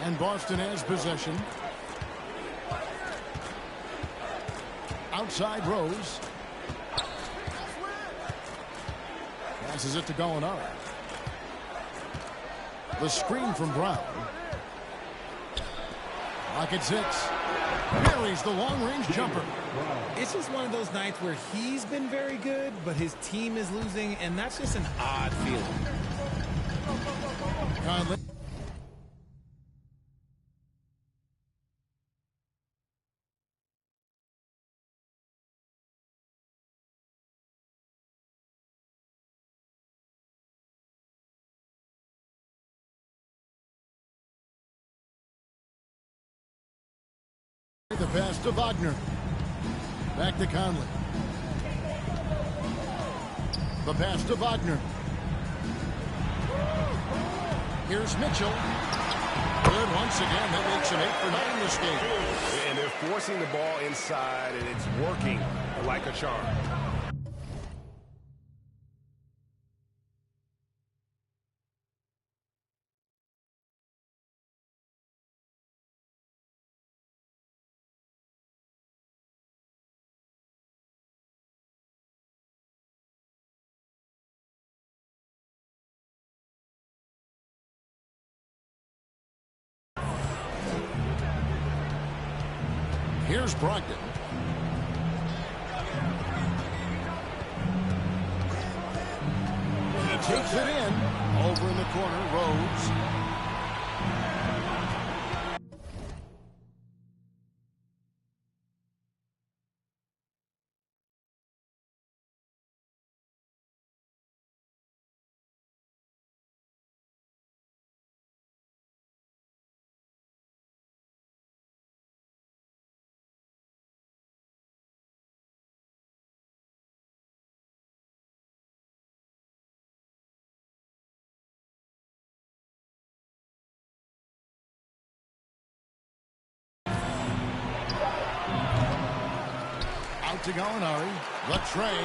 And Boston has possession. Outside Rose. Passes it to Gallinari. The screen from Brown. Rocket 6. Parries the long-range jumper. It's just one of those nights where he's been very good, but his team is losing, and that's just an odd feeling. Conley. The pass to Wagner. Back to Conley. The pass to Wagner. Here's Mitchell. Good once again. That makes an 8-for-9 this game. And they're forcing the ball inside, and it's working like a charm. Here's Brogdon. He takes it in. Over in the corner, Rose. To Gallinari. The tray.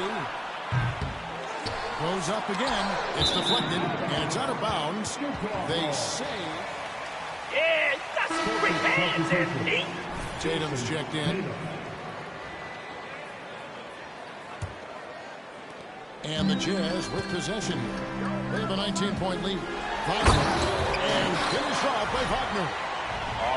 Goes up again. It's deflected. And it's out of bounds. They say. Yeah, that's quick hands there, Tatum's checked in. And the Jazz with possession here. They have a 19-point lead. Wagner. And finished off by Wagner.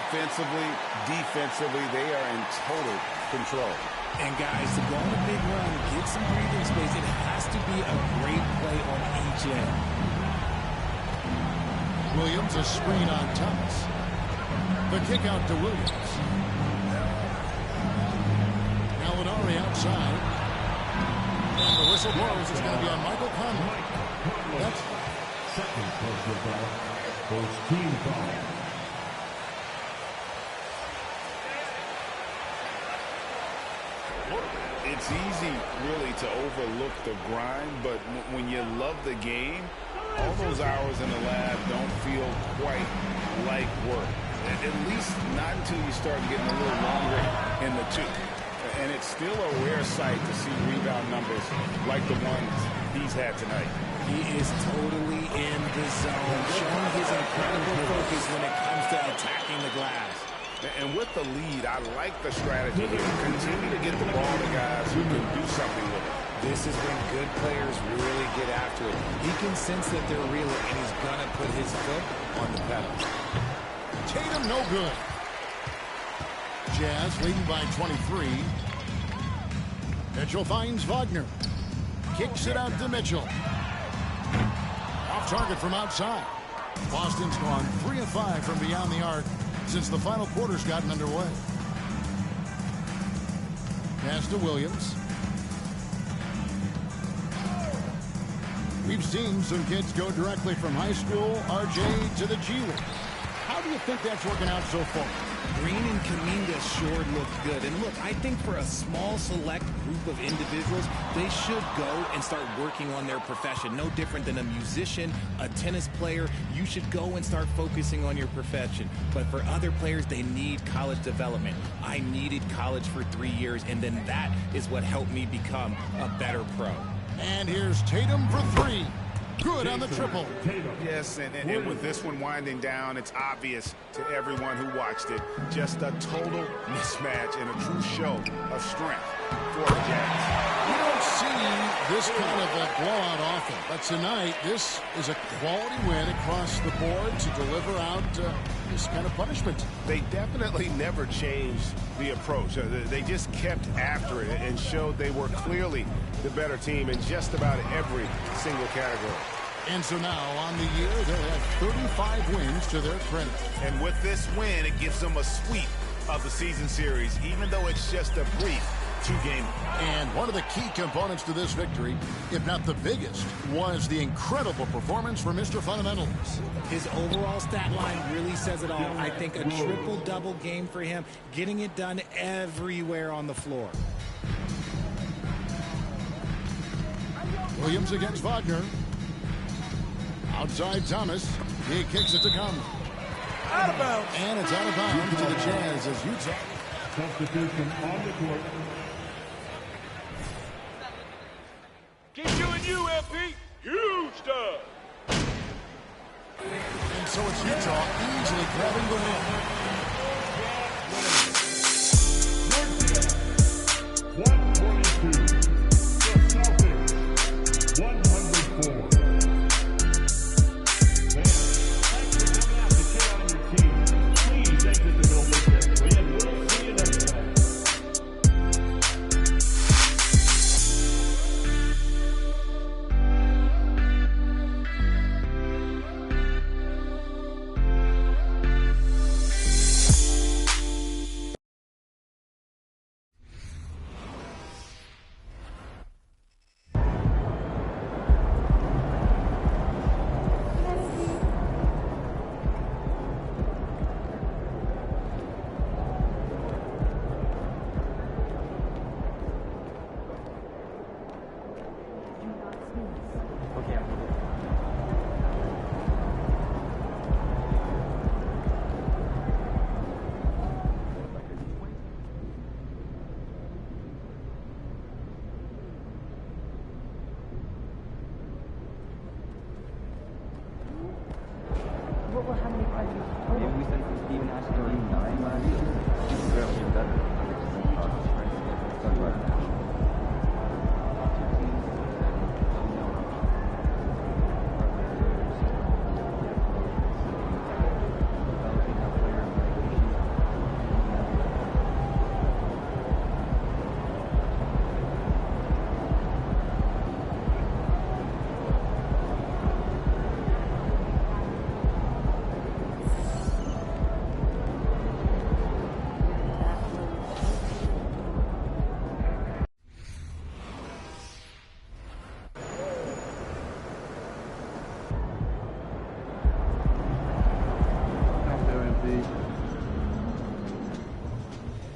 Offensively, defensively, they are in total control. And guys, to go on a big run, get some breathing space, it has to be a great play on each end. Williams, a screen on Thomas. The kick out to Williams. Gallinari outside. And the whistle blows. It's going to be on Michael Conley. That's second personal foul. First team foul. It's easy, really, to overlook the grind, but when you love the game, all those hours in the lab don't feel quite like work. At least not until you start getting a little longer in the tooth. And it's still a rare sight to see rebound numbers like the ones he's had tonight. He is totally in the zone, showing his incredible focus when it comes to attacking the glass. And with the lead, I like the strategy here. Continue to get the ball to guys who can do something with it. This is when good players really get after it. He can sense that they're real, and he's going to put his foot on the pedal. Tatum, no good. Jazz leading by 23. Mitchell finds Wagner. Kicks it out to Mitchell. Off target from outside. Boston's gone 3 of 5 from beyond the arc since the final quarter's gotten underway. Pass to Williams. We've seen some kids go directly from high school, RJ, to the G League. How do you think that's working out so far? Green and Kuminga sure look good. And look, I think for a small select group of individuals, they should go and start working on their profession. No different than a musician, a tennis player. You should go and start focusing on your profession. But for other players, they need college development. I needed college for 3 years, and then that is what helped me become a better pro. And here's Tatum for 3. Good on the triple. Yes, and with this one winding down, it's obvious to everyone who watched it. Just a total mismatch and a true show of strength for the Jazz. You don't see this kind of a blowout often, but tonight this is a quality win across the board to deliver out this kind of punishment. They definitely never changed the approach. They just kept after it and showed they were clearly the better team in just about every single category. And so now on the year, they have 35 wins to their credit. And with this win, it gives them a sweep of the season series, even though it's just a brief two-game. And one of the key components to this victory, if not the biggest, was the incredible performance for Mr. Fundamentals. His overall stat line really says it all. I think a triple-double game for him, getting it done everywhere on the floor. Williams against Wagner. Outside Thomas. He kicks it to come. Out of bounds. And it's out of bounds to the Jazz as Utah. Substitution on the court. Keep doing you, MP. Huge stuff. And so it's Utah easily grabbing the win. 122. The Celtics, 104.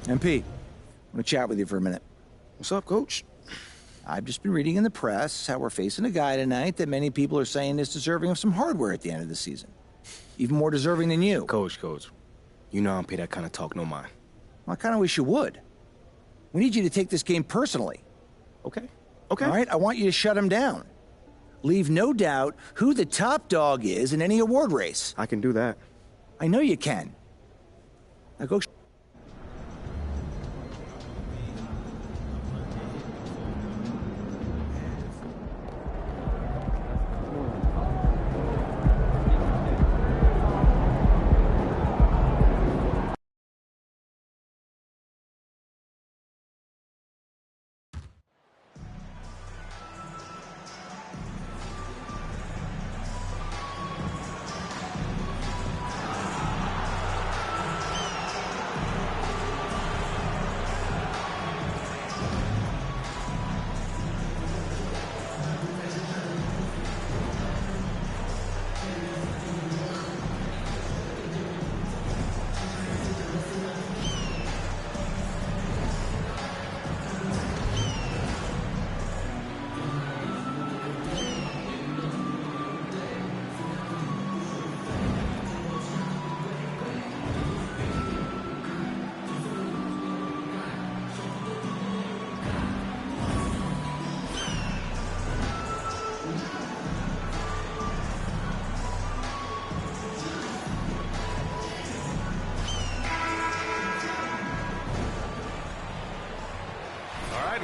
MP, I want to chat with you for a minute. What's up, Coach? I've just been reading in the press how we're facing a guy tonight that many people are saying is deserving of some hardware at the end of the season. Even more deserving than you. Coach, you know I don't pay that kind of talk no mind. Well, I kind of wish you would. We need you to take this game personally. Okay. All right? I want you to shut him down. Leave no doubt who the top dog is in any award race. I can do that. I know you can. Now go.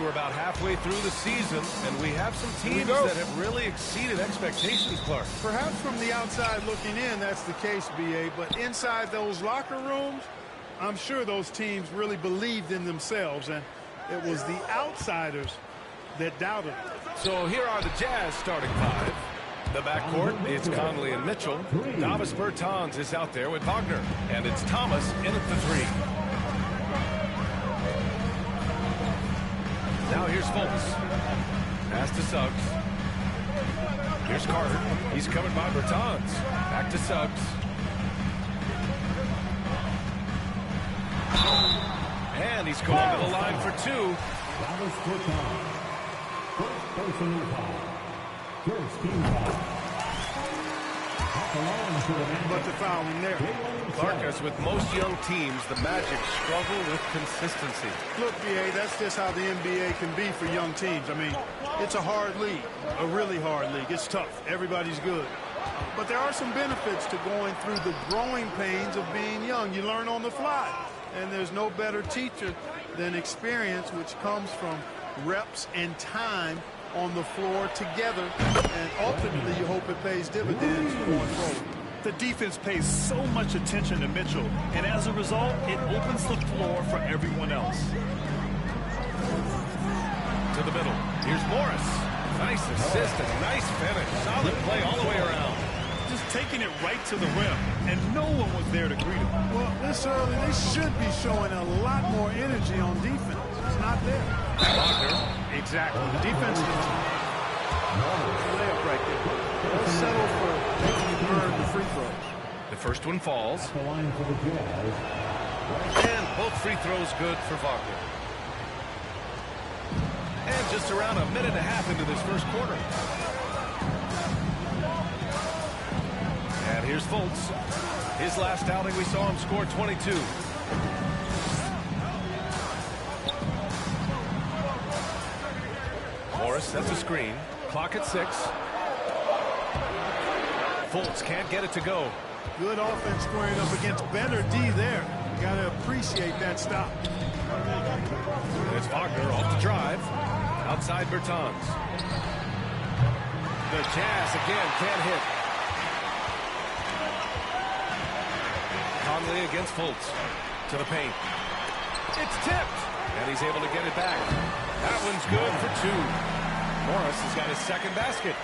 we're about halfway through the season, and we have some teams that have really exceeded expectations, Clark. Perhaps from the outside looking in, that's the case, B.A., but inside those locker rooms, I'm sure those teams really believed in themselves, and it was the outsiders that doubted. So here are the Jazz starting five. The backcourt, it's Conley and Mitchell. Davis Bertans is out there with Wagner, and it's Thomas in at the three. Now here's Fultz. Pass to Suggs. Here's Carter. He's covered by Bertans. Back to Suggs. And he's going to the line for two. But the foul in there. Clark, as with most young teams, the Magic struggle with consistency. Look, B.A., that's just how the NBA can be for young teams. I mean, it's a hard league, a really hard league. It's tough. Everybody's good. But there are some benefits to going through the growing pains of being young. You learn on the fly. And there's no better teacher than experience, which comes from reps and time on the floor together, and ultimately you hope it pays dividends going forward. The defense pays so much attention to Mitchell, and as a result, it opens the floor for everyone else. To the middle. Here's Morris. Nice assist and nice finish. Solid play all the way around. Just taking it right to the rim, and no one was there to greet him. Well, this early, they should be showing a lot more energy on defense. It's not there. Wagner. Exactly. The defense is a layup right there. They'll settle for making you burn the free throws. The first one falls. And both free throws good for Wagner. And just around a minute and a half into this first quarter. And here's Fultz. His last outing, we saw him score 22. Morris, that's a screen. Clock at 6. Fultz can't get it to go. Good offense squaring up against better D there. You got to appreciate that stop. It's Wagner off the drive. Outside Bertans. The Jazz again can't hit. Conley against Fultz. To the paint. It's tipped. And he's able to get it back. That one's good for two. Morris has got his second basket.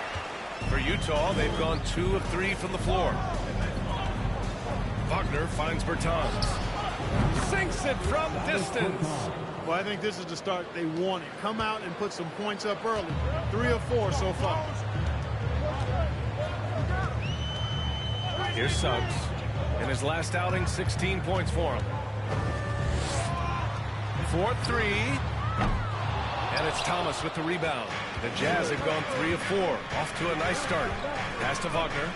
For Utah, they've gone 2 of 3 from the floor. Wagner finds Bertans. Sinks it from distance. Well, I think this is the start they wanted. Come out and put some points up early. 3 of 4 so far. Here's Suggs. In his last outing, 16 points for him. 4-3. And it's Thomas with the rebound. The Jazz have gone 3 of 4. Off to a nice start. Pass to Wagner.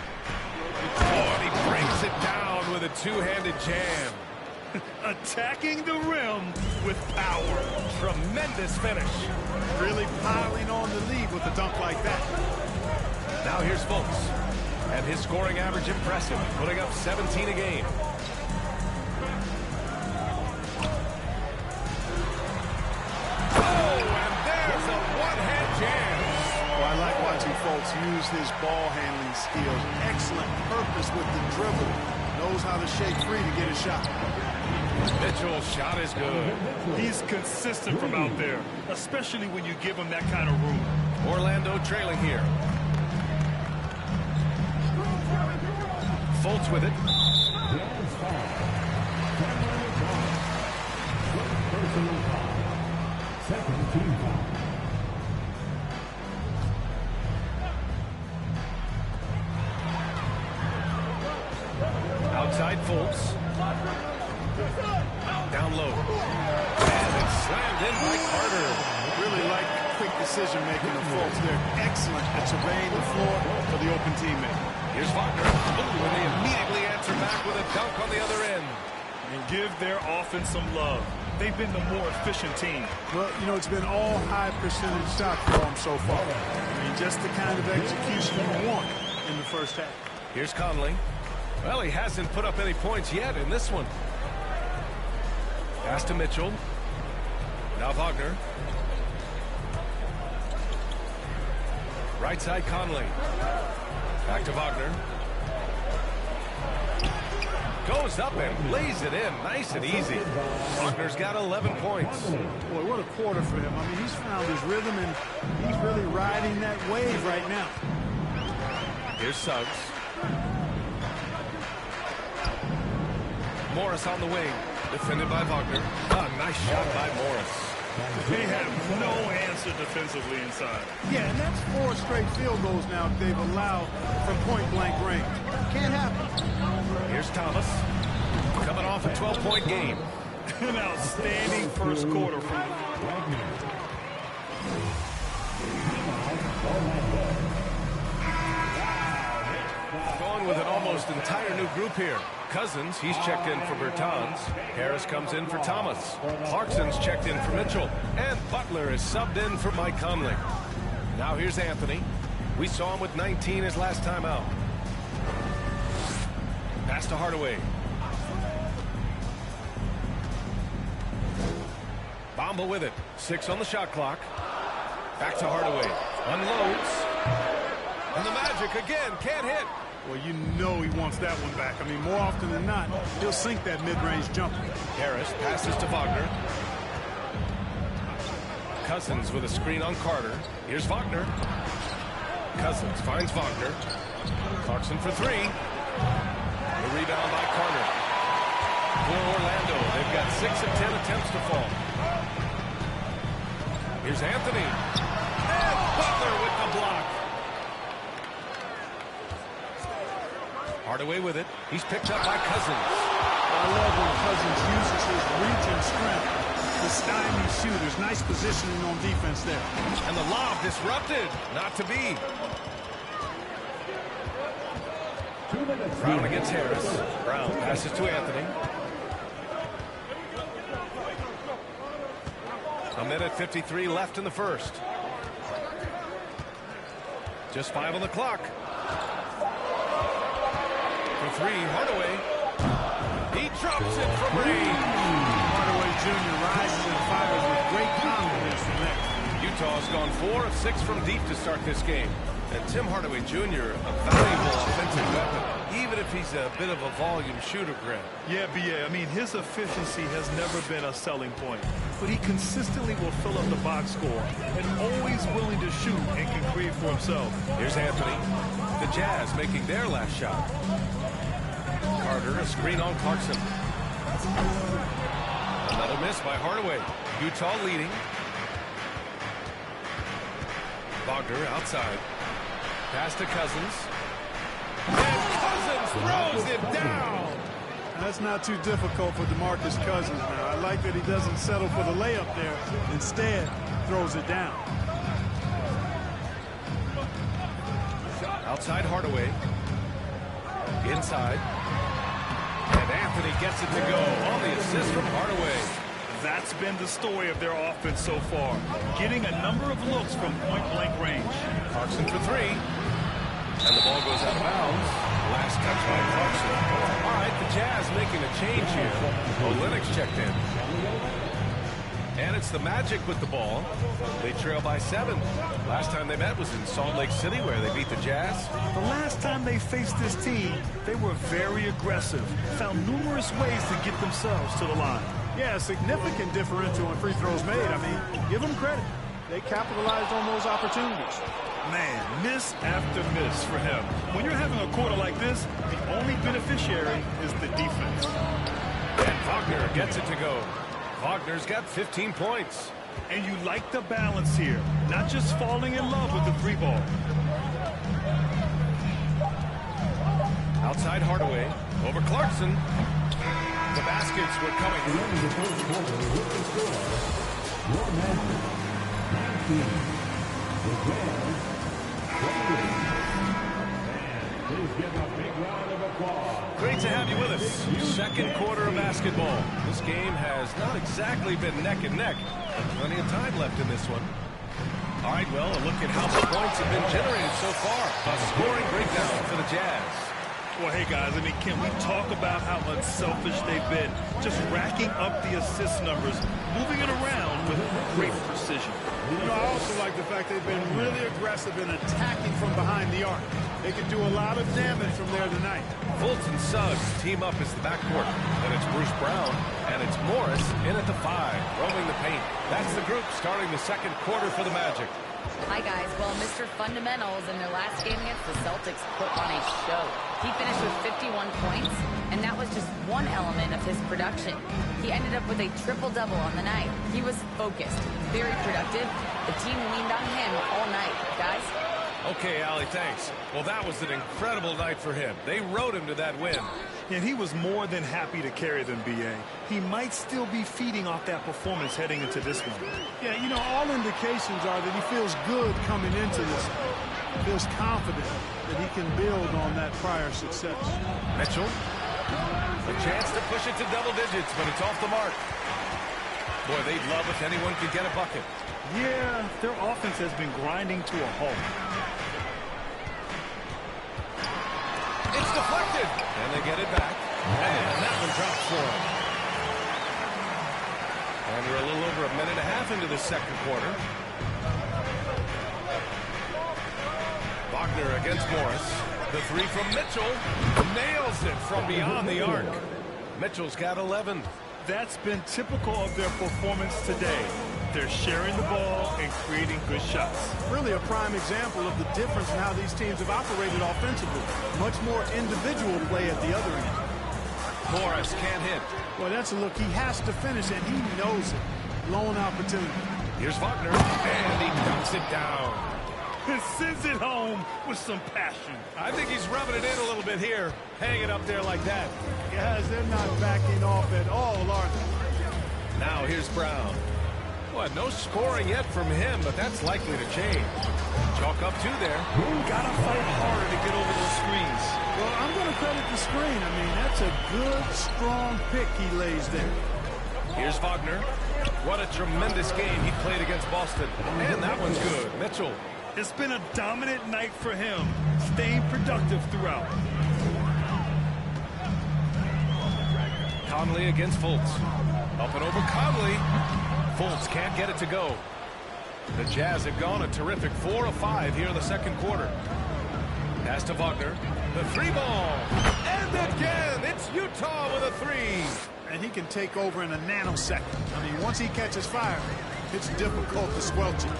Oh, and he brings it down with a two-handed jam. Attacking the rim with power. Tremendous finish. Really piling on the lead with a dunk like that. Now here's Fultz. And his scoring average impressive, putting up 17 a game. Oh, and there's a one-hand jam. Well, I like watching Fultz use his ball handling skills. Excellent purpose with the dribble. Knows how to shake free to get a shot. Mitchell's shot is good. He's consistent from out there, especially when you give him that kind of room. Orlando trailing here. Fultz with it. Outside Fultz. Down low. And it's slammed in by Carter. Really like quick decision-making of Fultz. They're excellent at surveying the floor for the open teammate. Here's Wagner. Ooh, and they immediately answer back with a dunk on the other end. And give their offense some love. They've been the more efficient team. Well, you know, it's been all high-percentage shots for them so far. I mean, just the kind of execution you want in the first half. Here's Conley. Well, he hasn't put up any points yet in this one. Pass to Mitchell. Now Wagner. Right side Conley. Back to Wagner. Goes up and lays it in. Nice and easy. Wagner's got 11 points. Boy, what a quarter for him. I mean, he's found his rhythm, and he's really riding that wave right now. Here's Suggs. Morris on the wing. Defended by Wagner. Nice shot by Morris. They have no answer defensively inside. Yeah, and that's 4 straight field goals now they've allowed from point-blank range. Can't happen. Here's Thomas. Coming off a 12-point game. An outstanding first quarter from Going with an almost entire new group here. Cousins, he's checked in for Bertans. Harris comes in for Thomas. Clarkson's checked in for Mitchell. And Butler is subbed in for Mike Conley. Now here's Anthony. We saw him with 19 his last time out. Pass to Hardaway. Bamba with it. 6 on the shot clock. Back to Hardaway. Unloads. And the Magic again can't hit. Well, you know he wants that one back. I mean, more often than not, he'll sink that mid-range jumper. Harris passes to Wagner. Cousins with a screen on Carter. Here's Wagner. Cousins finds Wagner. Clarkson for 3. The rebound by Carter. For Orlando, they've got 6 of 10 attempts to fall. Here's Anthony. And Butler with the block. Hardaway with it. He's picked up by Cousins. I love when Cousins uses his reach and strength to stymie shooters. Nice positioning on defense there. And the lob disrupted. Not to be. Brown against Harris. Brown passes to Anthony. A minute 53 left in the first. Just 5 on the clock. For 3, Hardaway. He drops it from range. Hardaway Jr. rises and fires with great confidence from there. Utah's gone 4 of 6 from deep to start this game. And Tim Hardaway Jr., a valuable offensive weapon, even if he's a bit of a volume shooter, Grant. Yeah, B.A. I mean, his efficiency has never been a selling point, but he consistently will fill up the box score and always willing to shoot and can create for himself. Here's Anthony. The Jazz making their last shot. Carter, a screen on Clarkson. Another miss by Hardaway. Utah leading. Wagner outside. Pass to Cousins. And Cousins throws it down. That's not too difficult for DeMarcus Cousins now. I like that he doesn't settle for the layup there. Instead, throws it down. Outside Hardaway. Inside. And Anthony gets it to go on the assist from Hardaway. That's been the story of their offense so far, getting a number of looks from point-blank range. Clarkson for 3. And the ball goes out of bounds. Last touch by Clarkson. All right, the Jazz making a change here. Olynyk's checked in. And it's the Magic with the ball. They trail by 7. Last time they met was in Salt Lake City, where they beat the Jazz. The last time they faced this team, they were very aggressive, found numerous ways to get themselves to the line. Yeah, significant differential in free throws made. I mean, give them credit. They capitalized on those opportunities. Man, miss after miss for him. When you're having a quarter like this, the only beneficiary is the defense. And Wagner gets it to go. Wagner's got 15 points. And you like the balance here, not just falling in love with the 3 ball. Outside Hardaway, over Clarkson. The baskets were coming. Great to have you with us. Second quarter of basketball. This game has not exactly been neck and neck, but plenty of time left in this one. All right, well, a look at how the points have been generated so far. A scoring breakdown for the Jazz. Well, hey, guys, I mean, can we talk about how unselfish they've been? Just racking up the assist numbers, moving it around with great precision. You know, I also like the the fact they've been really aggressive in attacking from behind the arc. They can do a lot of damage from there tonight. Fultz and Suggs team up as the backcourt. Then it's Bruce Brown, and it's Morris in at the 5, roaming the paint. That's the group starting the second quarter for the Magic. Hi, guys. Well, Mr. Fundamentals in their last game against the Celtics put on a show. He finished with 51 points, and that was just one element of his production. He ended up with a triple-double on the night. He was focused, very productive. The team leaned on him all night. Guys? Okay, Allie, thanks. Well, that was an incredible night for him. They rode him to that win. And he was more than happy to carry them, B.A. He might still be feeding off that performance heading into this one. Yeah, you know, all indications are that he feels good coming into this. He feels confident that he can build on that prior success. Mitchell, a chance to push it to double digits, but it's off the mark. Boy, they'd love if anyone could get a bucket. Yeah, their offense has been grinding to a halt. It's deflected, and they get it back. And that one drops for them. And we're a little over a minute and a half into the second quarter. Wagner against Morris. The 3 from Mitchell. Nails it from beyond the arc. Mitchell's got 11. That's been typical of their performance today. They're sharing the ball and creating good shots. Really a prime example of the difference in how these teams have operated offensively. Much more individual play at the other end. Morris can't hit. Well, that's a look he has to finish, and he knows it. Lone opportunity. Here's Wagner, and he knocks it down. He sends it home with some passion. I think he's rubbing it in a little bit here. Hang it up there like that. Guys, they're not backing off at all, are they? Now here's Brown. What, no scoring yet from him, but that's likely to change. Chalk up 2 there. Gotta fight harder to get over those screens. Well, I'm going to credit the screen. I mean, that's a good, strong pick he lays there. Here's Wagner. What a tremendous game he played against Boston. And that one's good. Mitchell. It's been a dominant night for him, staying productive throughout. Conley against Fultz. Up and over Conley. Fultz can't get it to go. The Jazz have gone a terrific 4 of 5 here in the second quarter. Pass to Wagner. The 3-ball. And again, it's Utah with a 3. And he can take over in a nanosecond. I mean, once he catches fire, it's difficult to squelch it.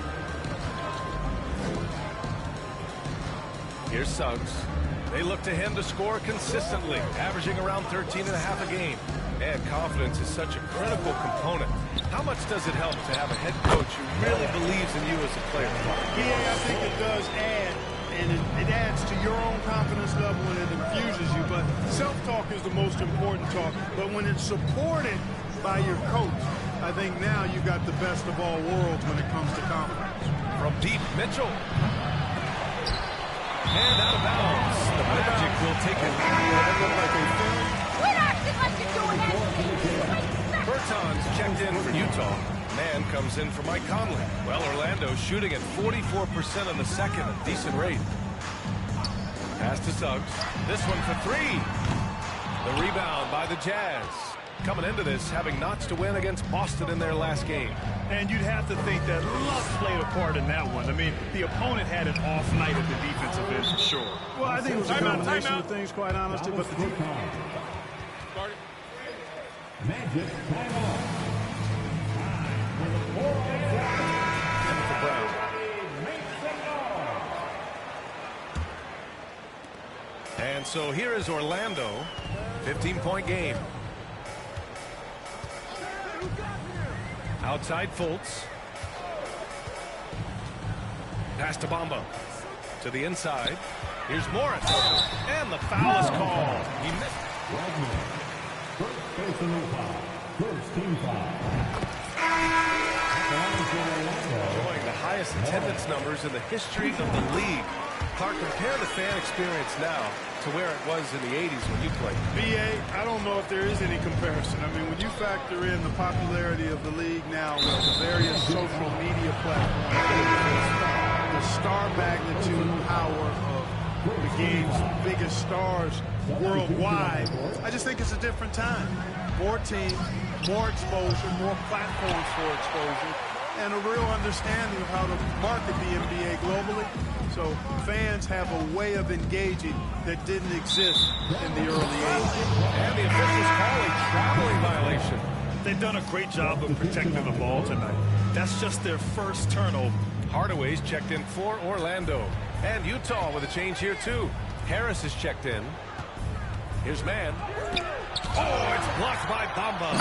Here's Suggs. They look to him to score consistently, averaging around 13.5 a game. And confidence is such a critical component. How much does it help to have a head coach who really believes in you as a player? Yeah, I think it does add, and it adds to your own confidence level and it infuses you. But self-talk is the most important talk. But when it's supported by your coach, I think now you've got the best of all worlds when it comes to confidence. From deep, Mitchell. And out of bounds. The Magic will take it. Bertans checked in for Utah. Man comes in for Mike Conley. Well, Orlando shooting at 44% in the second, a decent rate. Pass to Suggs. This one for 3. The rebound by the Jazz. Coming into this, having knots to win against Boston in their last game. And you'd have to think that luck played a part in that one. I mean, the opponent had an off night at the defensive end for sure. Well, I think it was a combination of things, quite honestly, but the Magic timeout. For Brown. And so here is Orlando. 15-point game. Outside Fultz. Pass to Bamba. To the inside. Here's Morris. And the foul is called. He missed. First personal foul. First team foul. Enjoying the highest attendance numbers in the history of the league. Clark, compare the fan experience now to where it was in the 80s when you played. BA, I don't know if there is any comparison. I mean, when you factor in the popularity of the league now with the various social media platforms, the star magnitude power of the game's biggest stars worldwide, I just think it's a different time. More teams, more exposure, more platforms for exposure. and a real understanding of how to market the NBA globally. So fans have a way of engaging that didn't exist in the early 80s. And the officials call a traveling violation. They've done a great job of protecting the ball tonight. That's just their first turnover. Hardaway's checked in for Orlando. And Utah with a change here, too. Harris is checked in. Here's man. Oh, it's blocked by Bamba.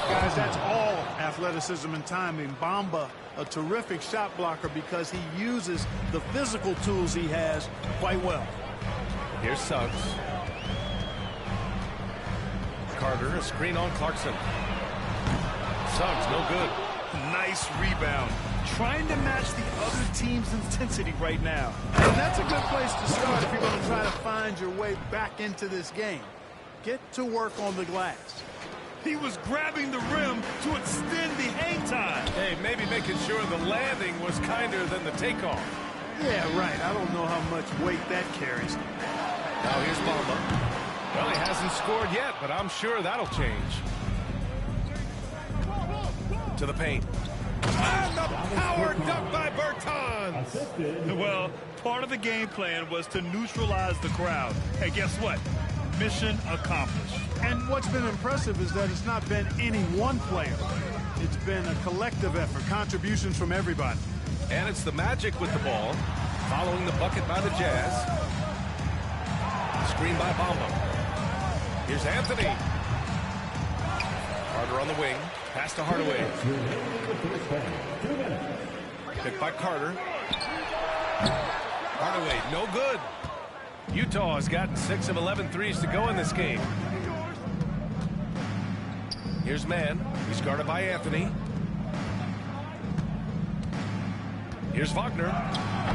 Guys, that's all athleticism and timing. Bamba, a terrific shot blocker because he uses the physical tools he has quite well. Here's Suggs. Carter, a screen on Clarkson. Suggs, no good. Nice rebound. Trying to match the other team's intensity right now. And that's a good place to start if you're going to try to find your way back into this game. Get to work on the glass. He was grabbing the rim to extend the hang time. Hey, maybe making sure the landing was kinder than the takeoff. Yeah, right. I don't know how much weight that carries. Now here's Bamba. Well, he hasn't scored yet, but I'm sure that'll change. To the paint. And the power dunk by Bertans. Well, part of the game plan was to neutralize the crowd. Hey, guess what? Mission accomplished. And what's been impressive is that it's not been any one player. It's been a collective effort, contributions from everybody. And it's the Magic with the ball, following the bucket by the Jazz. Screen by Bamba. Here's Anthony. Carter on the wing. Pass to Hardaway. Picked by Carter. Hardaway, no good. Utah has gotten 6 of 11 threes to go in this game. Here's man. He's guarded by Anthony. Here's Wagner.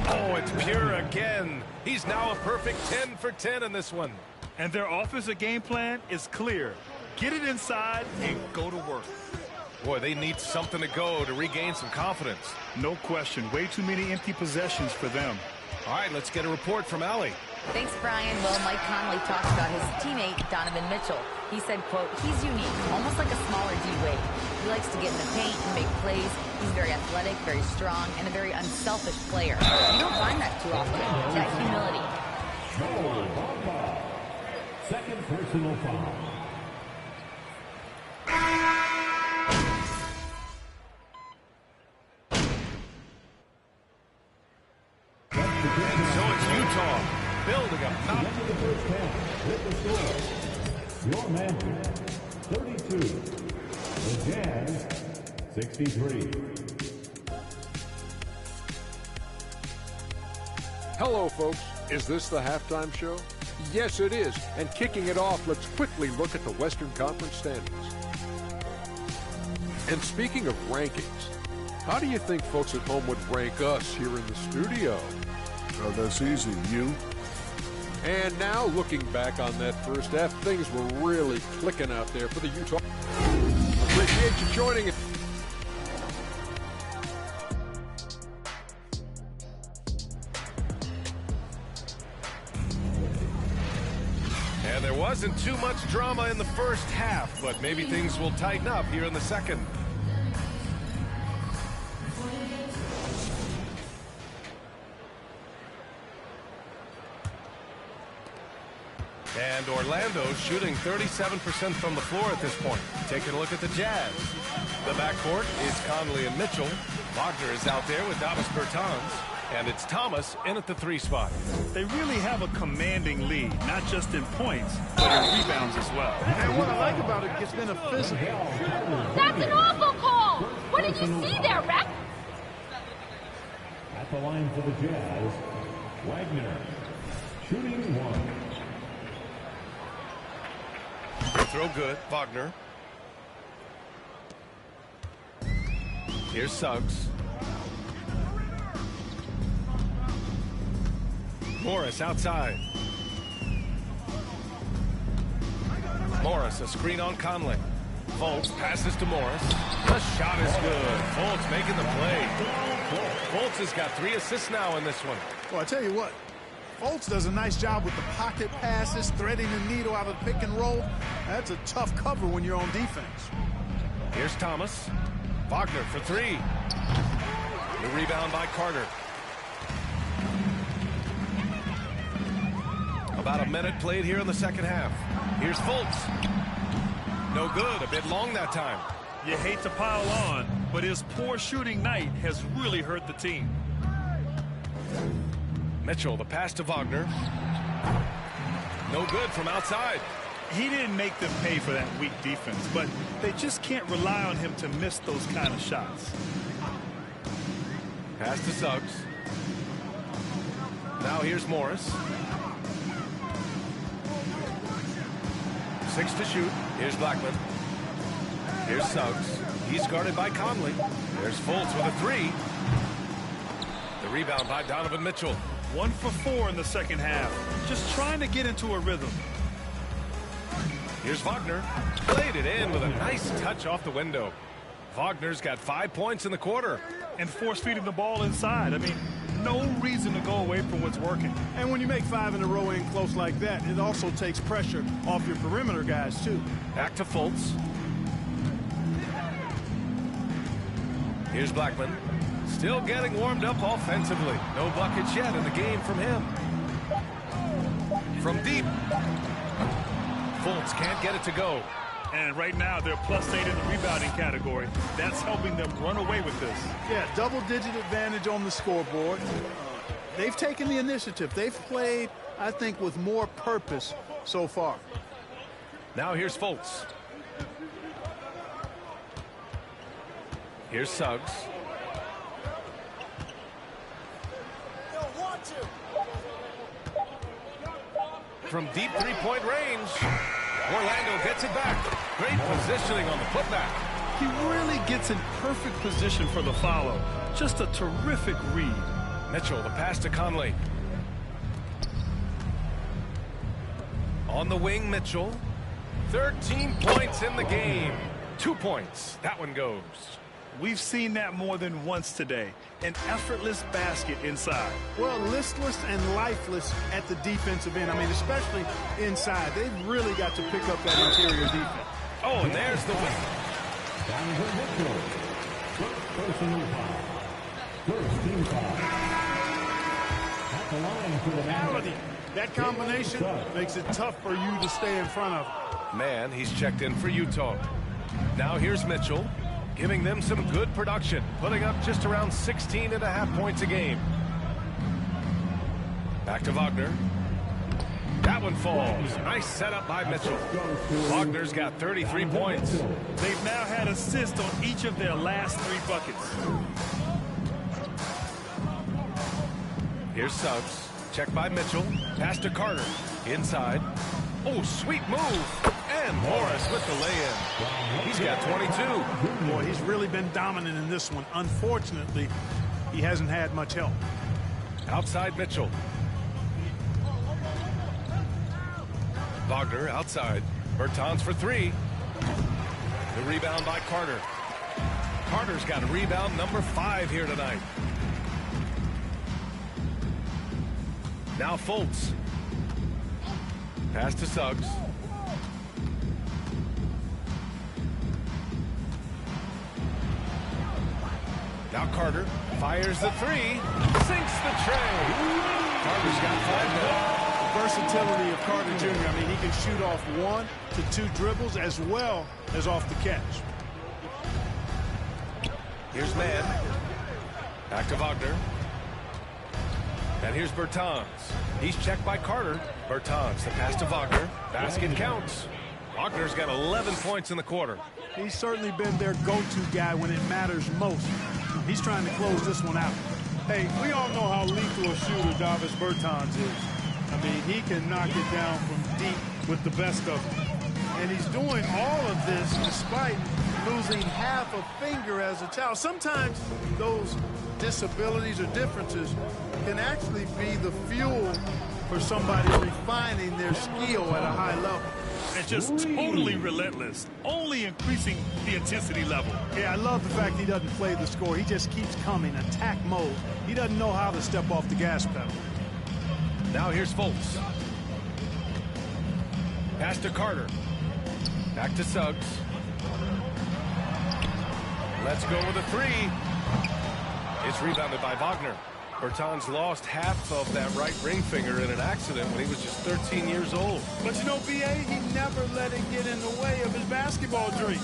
Oh, it's Pure again. He's now a perfect 10 for 10 in this one. And their offensive game plan is clear. Get it inside and go to work. Boy, they need something to go to regain some confidence. No question. Way too many empty possessions for them. All right, let's get a report from Allie. Thanks, Brian. Well, Mike Conley talked about his teammate, Donovan Mitchell. He said, quote, he's unique, almost like a smaller D-Wade. He likes to get in the paint and make plays. He's very athletic, very strong, and a very unselfish player. You don't find that too often, that humility. Second personal foul. So it's Utah building up top. The first half with the score. Your Magic 32. The Jazz 63. Hello, folks. Is this the halftime show? Yes, it is. And kicking it off, let's quickly look at the Western Conference standings. And speaking of rankings, how do you think folks at home would rank us here in the studio? Oh, that's easy. You? And now, looking back on that first half, things were really clicking out there for the Utah. Appreciate you joining us. And there wasn't too much drama in the first half, but maybe things will tighten up here in the second. And Orlando shooting 37% from the floor at this point. Taking a look at the Jazz. The backcourt is Conley and Mitchell. Wagner is out there with Davis Bertans. And it's Thomas in at the 3 spot. They really have a commanding lead, not just in points, but in rebounds as well. And what I like about it, it's been a physical. That's an awful call! What did you see there, ref? At the line for the Jazz, Wagner. Shooting 1. Throw good, Wagner. Here's Suggs. Morris outside. Morris, a screen on Conley. Fultz passes to Morris. The shot is good. Fultz making the play. Fultz has got 3 assists now in this one. Well, I tell you what, Fultz does a nice job with the pocket passes, threading the needle out of pick and roll. That's a tough cover when you're on defense. Here's Thomas. Wagner for three. The rebound by Carter. About a minute played here in the second half. Here's Fultz. No good. A bit long that time. You hate to pile on, but his poor shooting night has really hurt the team. Mitchell, the pass to Wagner. No good from outside. He didn't make them pay for that weak defense, but they just can't rely on him to miss those kind of shots. Pass to Suggs. Now here's Morris. 6 to shoot. Here's Blackman. Here's Suggs. He's guarded by Conley. There's Fultz with a three. The rebound by Donovan Mitchell. 1 for 4 in the second half. Just trying to get into a rhythm. Here's Wagner. Played it in with a nice touch off the window. Wagner's got 5 points in the quarter. And force feeding the ball inside. I mean, no reason to go away from what's working. And when you make 5 in a row in close like that, it also takes pressure off your perimeter guys, too. Back to Fultz. Here's Blackman. Still getting warmed up offensively. No buckets yet in the game from him. From deep. Fultz can't get it to go. And right now, they're +8 in the rebounding category. That's helping them run away with this. Yeah, double-digit advantage on the scoreboard. They've taken the initiative. They've played, I think, with more purpose so far. Now here's Fultz. Here's Suggs. From deep three-point range. Orlando gets it back. Great positioning on the putback. He really gets in perfect position for the follow. Just a terrific read. Mitchell, the pass to Conley. On the wing, Mitchell. 13 points in the game. 2 points. That one goes. We've seen that more than once today. An effortless basket inside. Well, listless and lifeless at the defensive end. I mean, especially inside. They've really got to pick up that interior defense. Oh, and there's the win. Donovan Mitchell. First personal foul. First team foul. At the line for the Reality. That combination makes it tough for you to stay in front of. Man, he's checked in for Utah. Now here's Mitchell, giving them some good production, putting up just around 16.5 points a game. Back to Wagner. That one falls. Nice setup by Mitchell. Wagner's got 33 points. They've now had assists on each of their last 3 buckets. Here's Suggs. Check by Mitchell. Pass to Carter. Inside. Oh, sweet move. And Morris with the lay-in. He's got 22. Boy, he's really been dominant in this one. Unfortunately, he hasn't had much help. Outside Mitchell. Wagner outside. Bertans for 3. The rebound by Carter. Carter's got a rebound number 5 here tonight. Now Fultz. Pass to Suggs. Now Carter fires the 3. Sinks the tray. Carter's got 5 now. The versatility of Carter Jr. I mean, he can shoot off 1 to 2 dribbles as well as off the catch. Here's Mann. Back to Wagner. And here's Bertans. He's checked by Carter. Bertans, the pass to Wagner. Basket counts. Wagner's got 11 points in the quarter. He's certainly been their go-to guy when it matters most. He's trying to close this one out. Hey, we all know how lethal a shooter Davis Bertans is. I mean, he can knock it down from deep with the best of them. And he's doing all of this despite losing half a finger as a child. Sometimes those disabilities or differences can actually be the fuel for somebody refining their skill at a high level. And just totally relentless, only increasing the intensity level. Yeah, I love the fact he doesn't play the score. He just keeps coming, attack mode. He doesn't know how to step off the gas pedal. Now here's Fultz. Pass to Carter. Back to Suggs. Let's go with a three. It's rebounded by Wagner. Bertans lost half of that right ring finger in an accident when he was just 13 years old. But you know, B.A., he never let it get in the way of his basketball dream.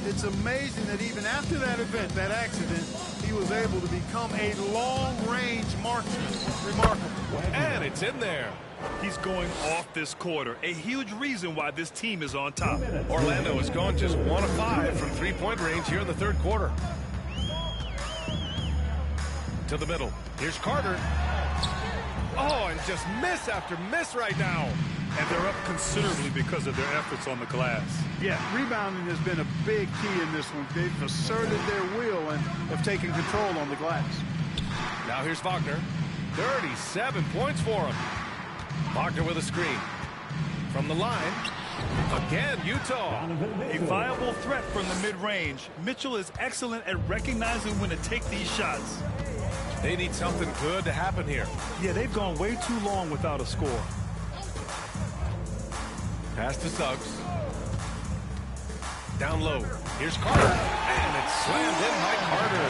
It's amazing that even after that event, that accident, he was able to become a long-range marksman. Remarkable. And it's in there. He's going off this quarter. A huge reason why this team is on top. Orlando has gone just 1 of 5 from three-point range here in the third quarter. To the middle. Here's Carter. Oh, and just miss after miss right now. And they're up considerably because of their efforts on the glass. Yeah, rebounding has been a big key in this one. They've asserted their will and have taken control on the glass. Now here's Wagner. 37 points for him. Wagner with a screen. From the line. Again, Utah. A viable threat from the mid-range. Mitchell is excellent at recognizing when to take these shots. They need something good to happen here. Yeah, they've gone way too long without a score. Pass to Suggs. Down low. Here's Carter. And it's slammed in by Carter.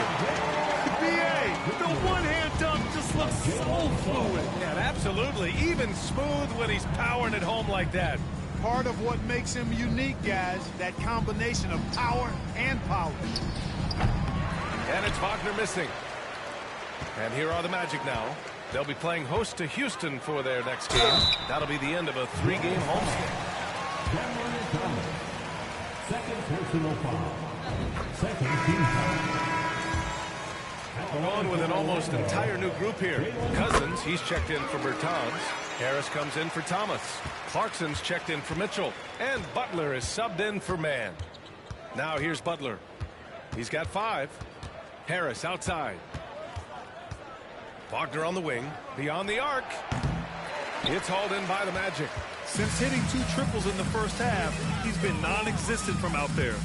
B.A., the one-hand dunk just looks so fluid. Yeah, absolutely. Even smooth when he's powering it home like that. Part of what makes him unique, guys, that combination of power and power. And it's Wagner missing. And here are the Magic now. They'll be playing host to Houston for their next game. That'll be the end of a 3-game homestand. Second personal foul. Second team foul. On with an almost entire new group here. Cousins, he's checked in for Bertans. Harris comes in for Thomas. Clarkson's checked in for Mitchell. And Butler is subbed in for Mann. Now here's Butler. He's got 5. Harris outside. Wagner on the wing. Beyond the arc. It's hauled in by the Magic. Since hitting 2 triples in the first half, he's been non-existent from out there.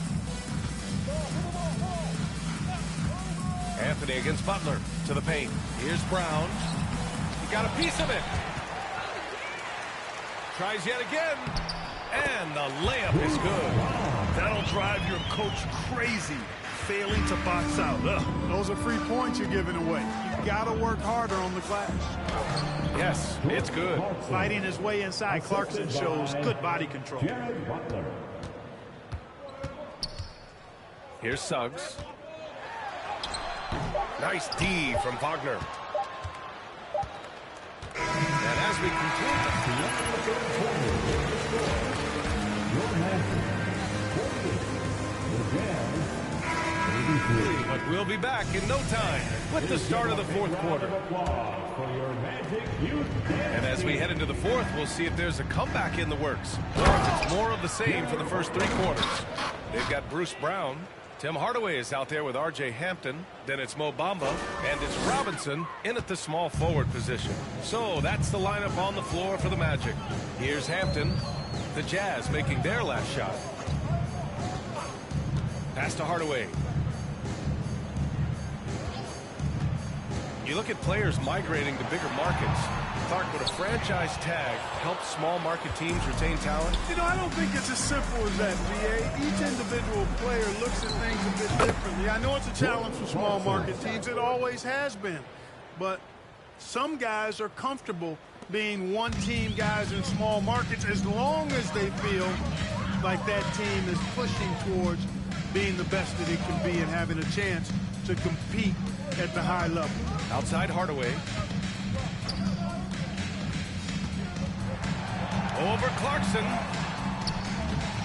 Anthony against Butler to the paint. Here's Brown. He got a piece of it. Tries yet again. And the layup is good. That'll drive your coach crazy. Failing to box out. Ugh. Those are free points you're giving away. You got to work harder on the glass. Yes, it's good. Fighting his way inside, Clarkson shows good body control. Here's Suggs. Nice D from Wagner. And as we but we'll be back in no time with the start of the fourth quarter. And as we head into the fourth, we'll see if there's a comeback in the works, or if it's more of the same for the first 3 quarters. They've got Bruce Brown. Tim Hardaway is out there with R.J. Hampton. Then it's Mo Bamba. And it's Robinson in at the small forward position. So that's the lineup on the floor for the Magic. Here's Hampton. The Jazz making their last shot. Pass to Hardaway. You look at players migrating to bigger markets. Clark, would a franchise tag help small market teams retain talent? You know, I don't think it's as simple as that, B.A. Each individual player looks at things a bit differently. I know it's a challenge for small market teams. It always has been. But some guys are comfortable being one-team guys in small markets as long as they feel like that team is pushing towards being the best that it can be and having a chance to compete at the high level. Outside Hardaway. Over Clarkson.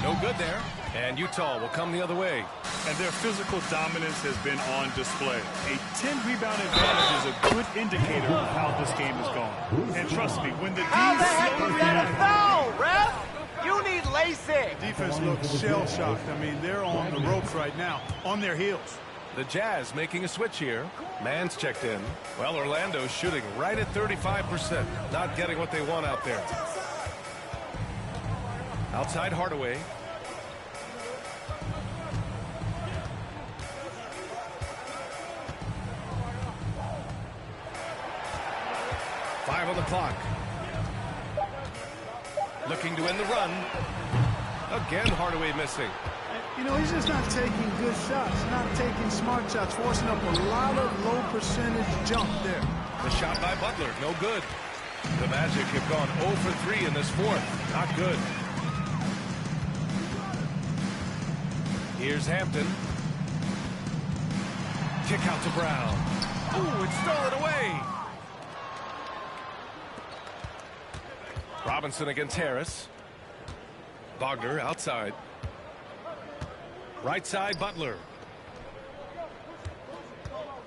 No good there. And Utah will come the other way. And their physical dominance has been on display. A 10-rebound advantage is a good indicator of how this game has gone. And trust me, when the How the heck was that a foul, ref? You need LASIK. Defense looks shell-shocked. I mean, they're on the ropes right now, on their heels. The Jazz making a switch here. Mann's checked in. Well, Orlando's shooting right at 35%. Not getting what they want out there. Outside Hardaway. Five on the clock. Looking to end the run. Again, Hardaway missing. You know, he's just not taking good shots, not taking smart shots, forcing up a lot of low percentage jump there. The shot by Butler, no good. The Magic have gone 0 for 3 in this fourth. Not good. Here's Hampton. Kick out to Brown. Ooh, it's stolen away. Robinson against Harris. Wagner outside. Right side, Butler.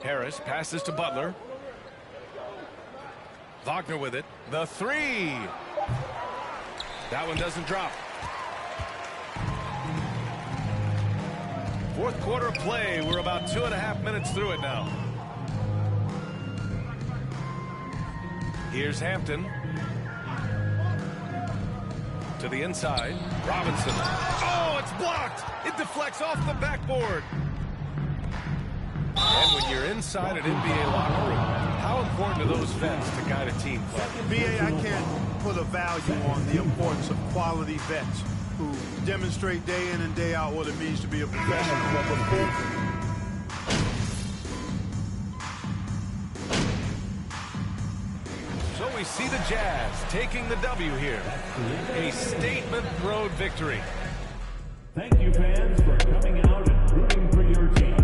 Harris passes to Butler. Wagner with it. The three. That one doesn't drop. Fourth quarter play. We're about 2.5 minutes through it now. Here's Hampton. To the inside. Robinson. Oh, it's blocked. It deflects off the backboard. And when you're inside an NBA locker room, how important are those vets to guide a team? BA, I can't put a value on the importance of quality vets who demonstrate day in and day out what it means to be a professional. So we see the Jazz taking the W here. A statement road victory. Thank you, fans, for coming out and rooting for your team.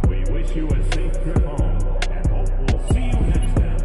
We wish you a safe trip home and hope we'll see you next time.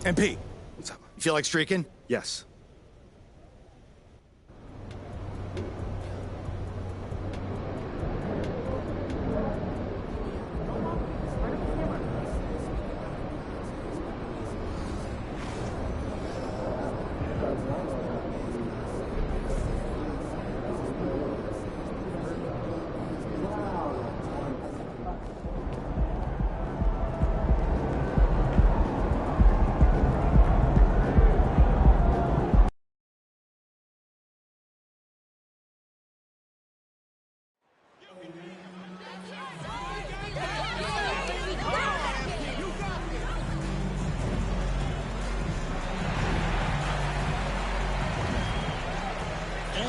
MP, What's up? you feel like streaking? Yes.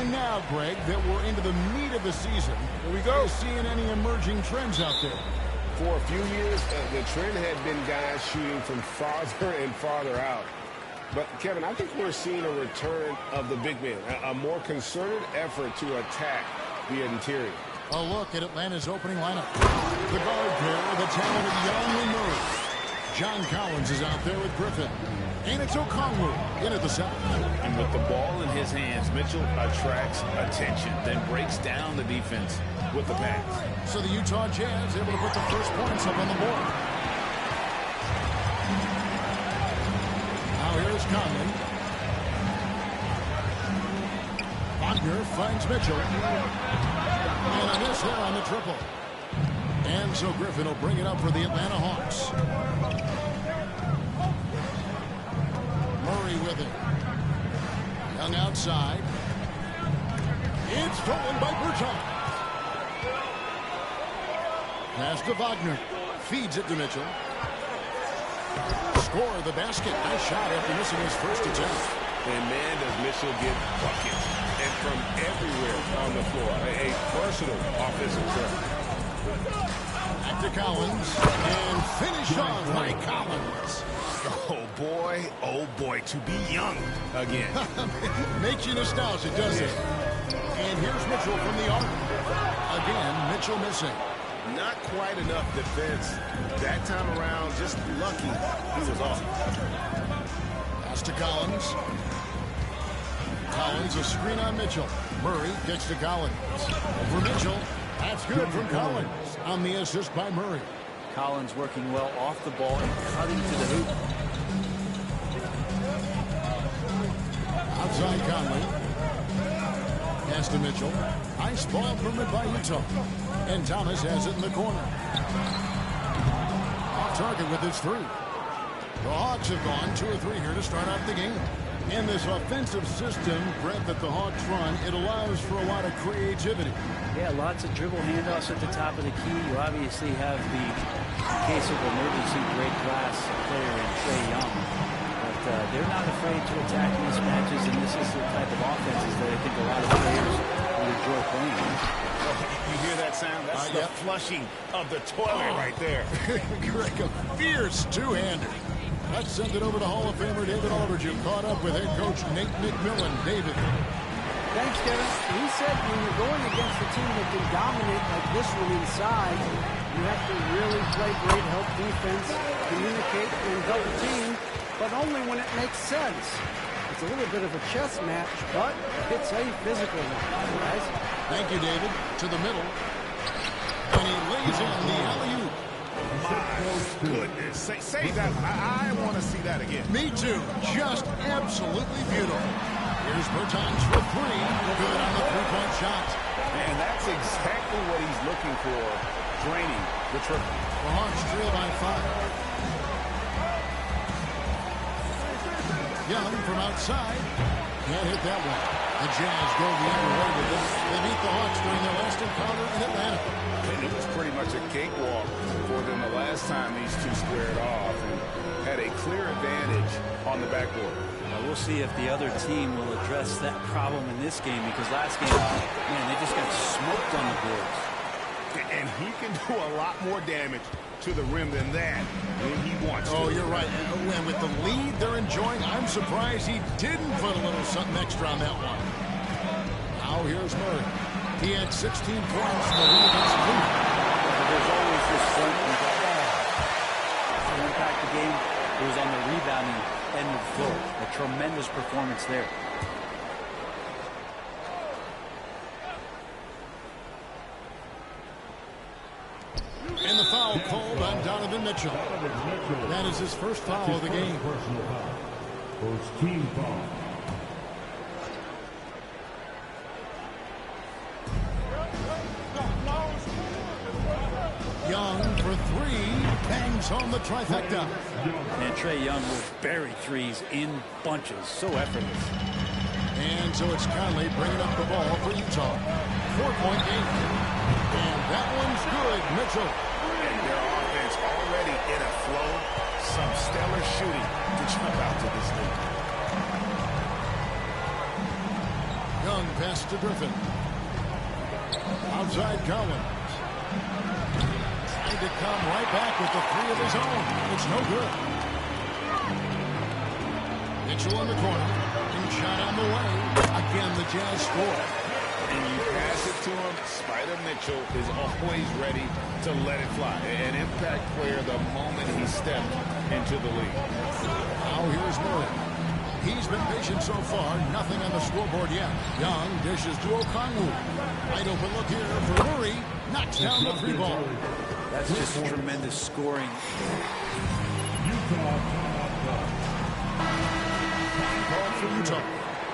And now, Greg, that we're into the meat of the season, here we go. Seeing any emerging trends out there? For a few years, the trend had been guys shooting from farther and farther out. But, Kevin, I think we're seeing a return of the big man, a more concerted effort to attack the interior. A look at Atlanta's opening lineup. The guard pair, the talented young Murray. John Collins is out there with Griffin. And it's Okongwu in at the center. And with the ball in his hands, Mitchell attracts attention, then breaks down the defense with the pass. So the Utah Jazz able to put the first points up on the board. Now here's Conley. Wagner finds Mitchell. And a miss there on the triple. And so Griffin will bring it up for the Atlanta Hawks. Murray with it. Young outside. It's stolen by Bergeron. Pass to Wagner. Feeds it to Mitchell. Score the basket. Nice shot after missing his first attempt. And man, does Mitchell get buckets. And from everywhere on the floor. A personal offensive threat. Back to Collins. And finish on by Collins. Oh boy, to be young again. Makes you nostalgic, doesn't it? And here's Mitchell from the arc. Again, Mitchell missing. Not quite enough defense that time around. Just lucky he was off. Pass to Collins. Collins, a screen on Mitchell. Murray gets to Collins. For Mitchell, that's good from Collins. On the assist by Murray. Collins working well off the ball and cutting to the hoop. Outside Conley. Pass to Mitchell. Nice ball movement by Utah. And Thomas has it in the corner. Off target with his three. The Hawks have gone 2 or 3 here to start out the game. In this offensive system, Brett, that the Hawks run, it allows for a lot of creativity. Yeah, lots of dribble handoffs at the top of the key. You obviously have the case of emergency great glass player in Trae Young. But they're not afraid to attack mismatches, and this is the type of offenses that I think a lot of players will enjoy playing. You hear that sound? That's the flushing of the toilet right there. Greg, a fierce two-hander. Let's send it over to Hall of Famer David Aldridge, who caught up with head coach Nate McMillan. David. Thanks, Kevin. He said when you're going against a team that can dominate like this one inside, you have to really play great help defense, communicate, and double team, but only when it makes sense. It's a little bit of a chess match, but it's a physical one, guys. Thank you, David. To the middle. And he lays in the alley-oop. My goodness. Say that. I want to see that again. Me too. Just absolutely beautiful. Here's Bertans for 3. Good on the three-point shot. And that's exactly what he's looking for, draining the triple. The Hawks trail by 5. Young from outside. Can't hit that one. The Jazz go the other way with this. They beat the Hawks during their last encounter in Atlanta. It was pretty much a cakewalk for them the last time these two squared off and had a clear advantage on the backboard. We'll see if the other team will address that problem in this game, because last game, man, they just got smoked on the boards. And he can do a lot more damage to the rim than that when he wants to. Oh, you're right. And with the lead they're enjoying, I'm surprised he didn't put a little something extra on that one. Now here's Murray. He had 16 points in the lead against Cleveland. There's always this front and back. To impact the game, it was on the rebounding end of the floor. A tremendous performance there. And the foul called on Donovan Mitchell. That is his first foul of the game. First team foul. Young for 3. Bangs home the trifecta. And Trae Young will bury threes in bunches. So effortless. And so it's Conley bringing up the ball for Utah. 4-point game. And that one's good, Mitchell. And their offense already in a flow. Some stellar shooting to jump out to this league. Young pass to Griffin. Outside Collins. Trying to come right back with the 3 of his own. It's no good. Mitchell in the corner. And shot on the way. Again, the Jazz score. And you pass it to him. Spider Mitchell is always ready to let it fly. An impact player the moment he stepped into the league. Now here's Murray. He's been patient so far. Nothing on the scoreboard yet. Young dishes to Okongwu. Wide open look here for Murray. Knocks down the 3 ball. That's just tremendous scoring. Call for Utah.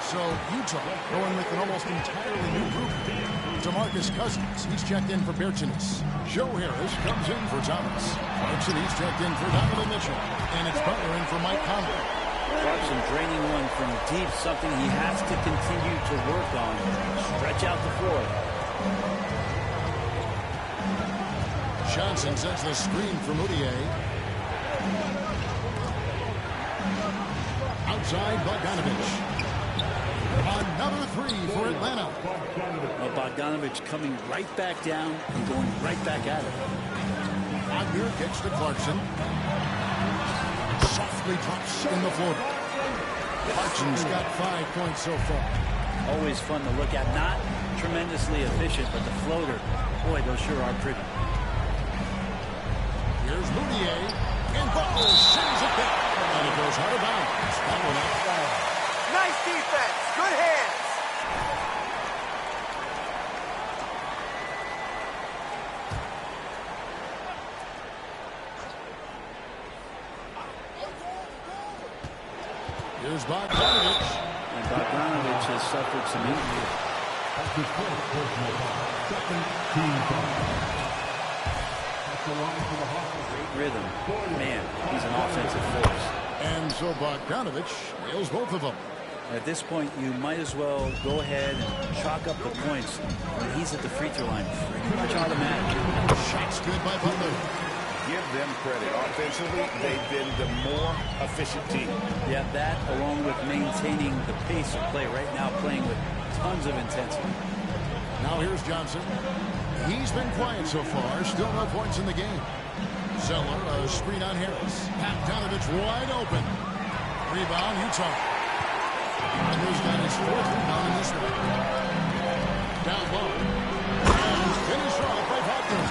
So Utah going with an almost entirely new group. DeMarcus Cousins, he's checked in for Bertans. Joe Harris comes in for Thomas. Clarkson, he's checked in for Donovan Mitchell. And it's Butler in for Mike Conley. Clarkson draining one from deep, something he has to continue to work on. Stretch out the floor. Johnson sets the screen for Moutier. Outside Bogdanovich. Another 3 for Atlanta. Well, Bogdanovich coming right back down and going right back at it. Wagner kicks to Clarkson. Softly drops in the floor. Clarkson's got 5 points so far. Always fun to look at. Not tremendously efficient, but the floater, boy, those sure are pretty. Here's Moutier. And Butler sends it back. And it goes out of bounds. That one out. Nice defense. Good hands. Here's Bogdanovich. And Bogdanovich has suffered some injury. Great rhythm. Man, he's an offensive force. And so Bogdanovich nails both of them. At this point, you might as well go ahead and chalk up the points when he's at the free throw line. Pretty much automatic. Shots good by Butler. Give them credit. Offensively, they've been the more efficient team. Yeah, that along with maintaining the pace of play right now, playing with tons of intensity. Now here's Johnson. He's been quiet so far. Still no points in the game. Zeller, a screen on Harris. Bogdanovich wide open. Rebound, Utah. He's got his fourth rebound in this one. Down low. And finish off by Butler.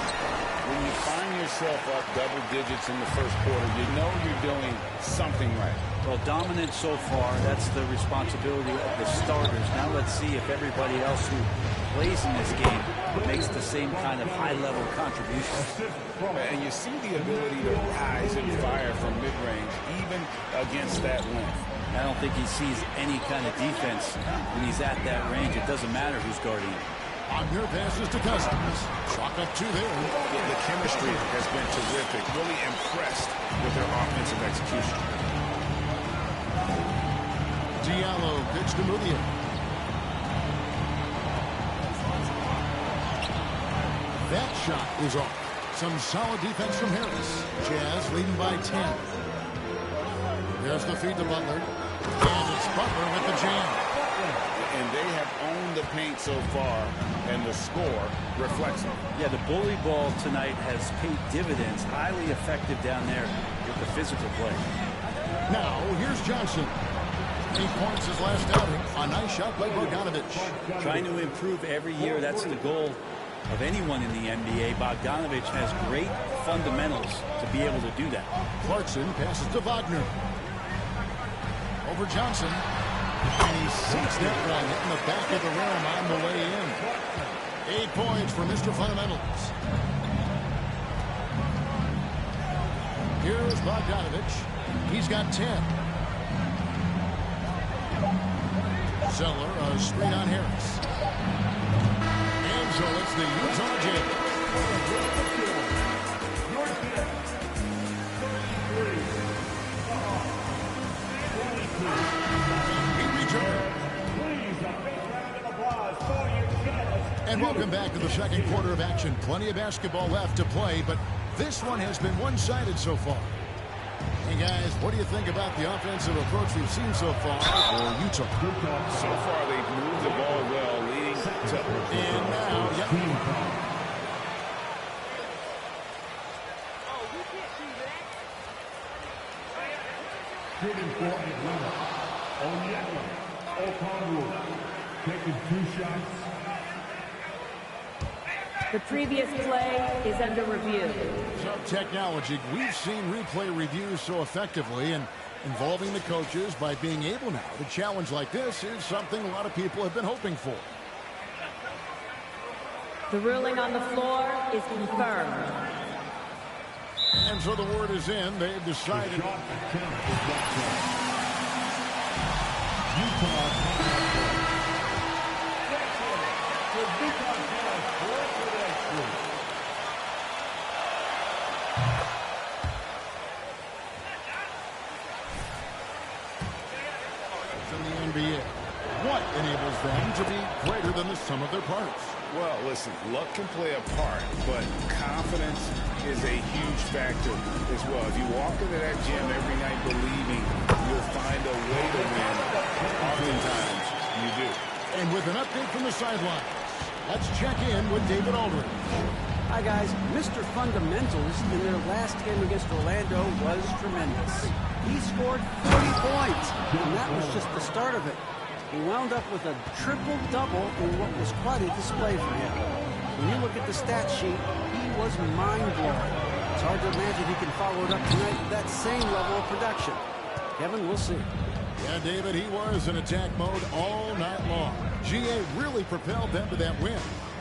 When you find yourself up double digits in the first quarter, you know you're doing something right. Well, dominant so far. That's the responsibility of the starters. Now let's see if everybody else who plays in this game makes the same kind of high-level contributions. And you see the ability to rise and fire from mid-range, even against that length. I don't think he sees any kind of defense when he's at that range. It doesn't matter who's guarding him. Wagner passes to Cousins. Chalk up two there. The chemistry has been terrific. Really impressed with their offensive execution. Diallo pitch to Mudiay. That shot is off. Some solid defense from Harris. Jazz leading by 10. There's the feed to Butler. And it's Butler with the jam. And they have owned the paint so far, and the score reflects it. Yeah, the bully ball tonight has paid dividends. Highly effective down there with the physical play. Now, here's Johnson. 8 points his last outing. A nice shot by Bogdanovich. Trying to improve every year. That's the goal of anyone in the NBA. Bogdanovich has great fundamentals to be able to do that. Clarkson passes to Wagner. Over Johnson. And he sinks that one, hitting the back of the rim on the way in. 8 points for Mr. Fundamentals. Here's Bogdanovich. He's got 10. Zeller, a screen on Harris. And so it's the Utah Jazz. And welcome back to the second quarter of action. Plenty of basketball left to play, but this one has been one-sided so far. Hey, guys, what do you think about the offensive approach we've seen so far for Utah? So far, they've moved the ball well, leading to... And now, yep. Shooting for Atlanta. Onyeka Okongwu taking 2 shots. The previous play is under review. So technology, we've seen replay reviews so effectively, and involving the coaches by being able now to challenge like this is something a lot of people have been hoping for. The ruling on the floor is confirmed. And so the word is in. They've decided. In the NBA, what enables them to be greater than the sum of their parts? Well, listen, luck can play a part, but confidence is a huge factor as well. If you walk into that gym every night believing you'll find a way to win, oftentimes you do. And with an update from the sidelines, let's check in with David Aldridge. Hi, guys. Mr. Fundamentals in their last game against Orlando was tremendous. He scored 40 points, and that was just the start of it. He wound up with a triple-double in what was quite a display for him. When you look at the stat sheet, he was mind-blowing. It's hard to imagine he can follow it up tonight with that same level of production. Kevin, we'll see. Yeah, David, he was in attack mode all night long. GA really propelled them to that win.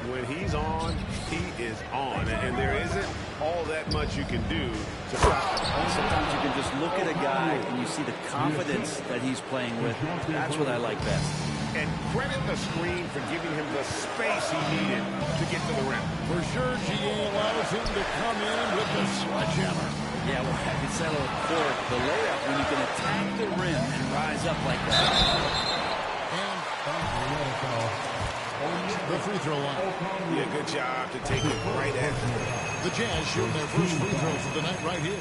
When he's on, he is on. And there isn't all that much you can do to stop him. Sometimes you can just look at a guy and you see the confidence that he's playing with. That's what I like best. And credit the screen for giving him the space he needed to get to the rim. For sure, GA allows him to come in with the sledgehammer. Yeah, well, I can settle it for the layup when you can attack the rim and rise up like that. The free throw line. Yeah, good job to take it right at him. The Jazz shooting their first free throws of the night right here.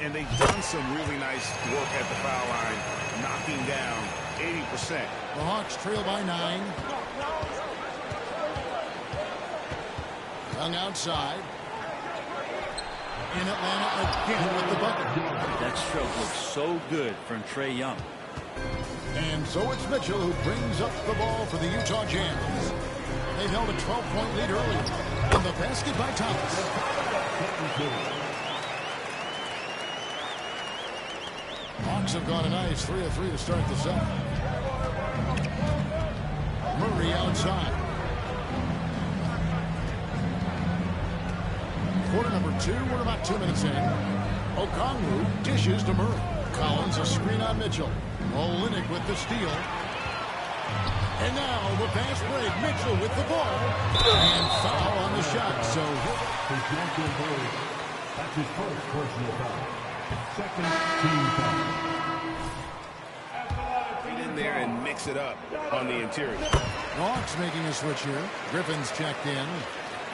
And they've done some really nice work at the foul line, knocking down 80%. The Hawks trail by 9. Young outside. In Atlanta again with the bucket. That stroke looks so good from Trae Young. And so it's Mitchell who brings up the ball for the Utah Jazz. They've held a 12-point lead earlier. And the basket by Thomas. Hawks have gone a nice 3 of 3 to start the set. Murray outside. Quarter number 2. We're about 2 minutes in. Okongwu dishes to Murray. Collins a screen on Mitchell. Olynyk with the steal. And now the pass break. Mitchell with the ball. And foul on the shot. So that's his first personal foul. Second team foul. Get in there and mix it up on the interior. Hawks making a switch here. Griffin's checked in.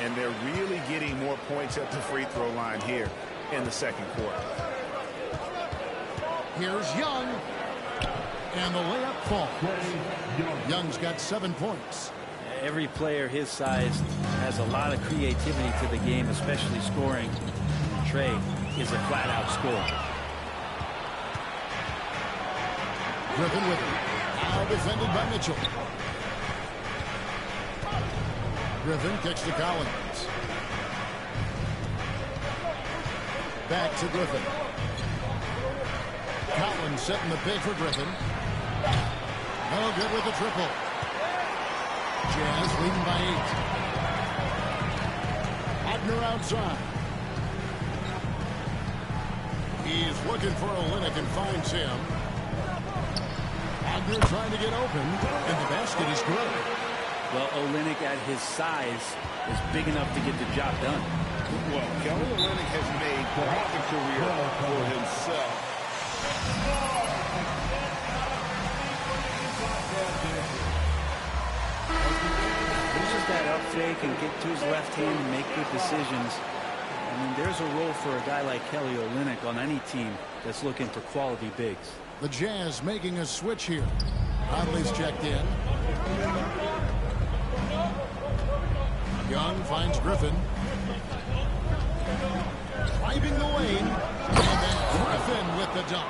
And they're really getting more points at the free throw line here in the second quarter. Here's Young. And the layup falls. Young's got 7 points. Every player his size has a lot of creativity to the game, especially scoring. Trae is a flat-out scorer. Griffin with it. Now defended by Mitchell. Griffin kicks to Collins. Back to Griffin. Collins setting the pick for Griffin. No good with the triple. Jazz leading by 8. Wagner outside. He's looking for Olynyk and finds him. Wagner trying to get open, and the basket is good. Well, Olynyk at his size is big enough to get the job done. Well, Kelly Olynyk has made quite a career for himself. Uses that up fake and get to his left hand and make good decisions. I mean, there's a role for a guy like Kelly Olynyk on any team that's looking for quality bigs. The Jazz making a switch here. Conley's checked in. Young finds Griffin. Driving the lane. And then Griffin with the dunk.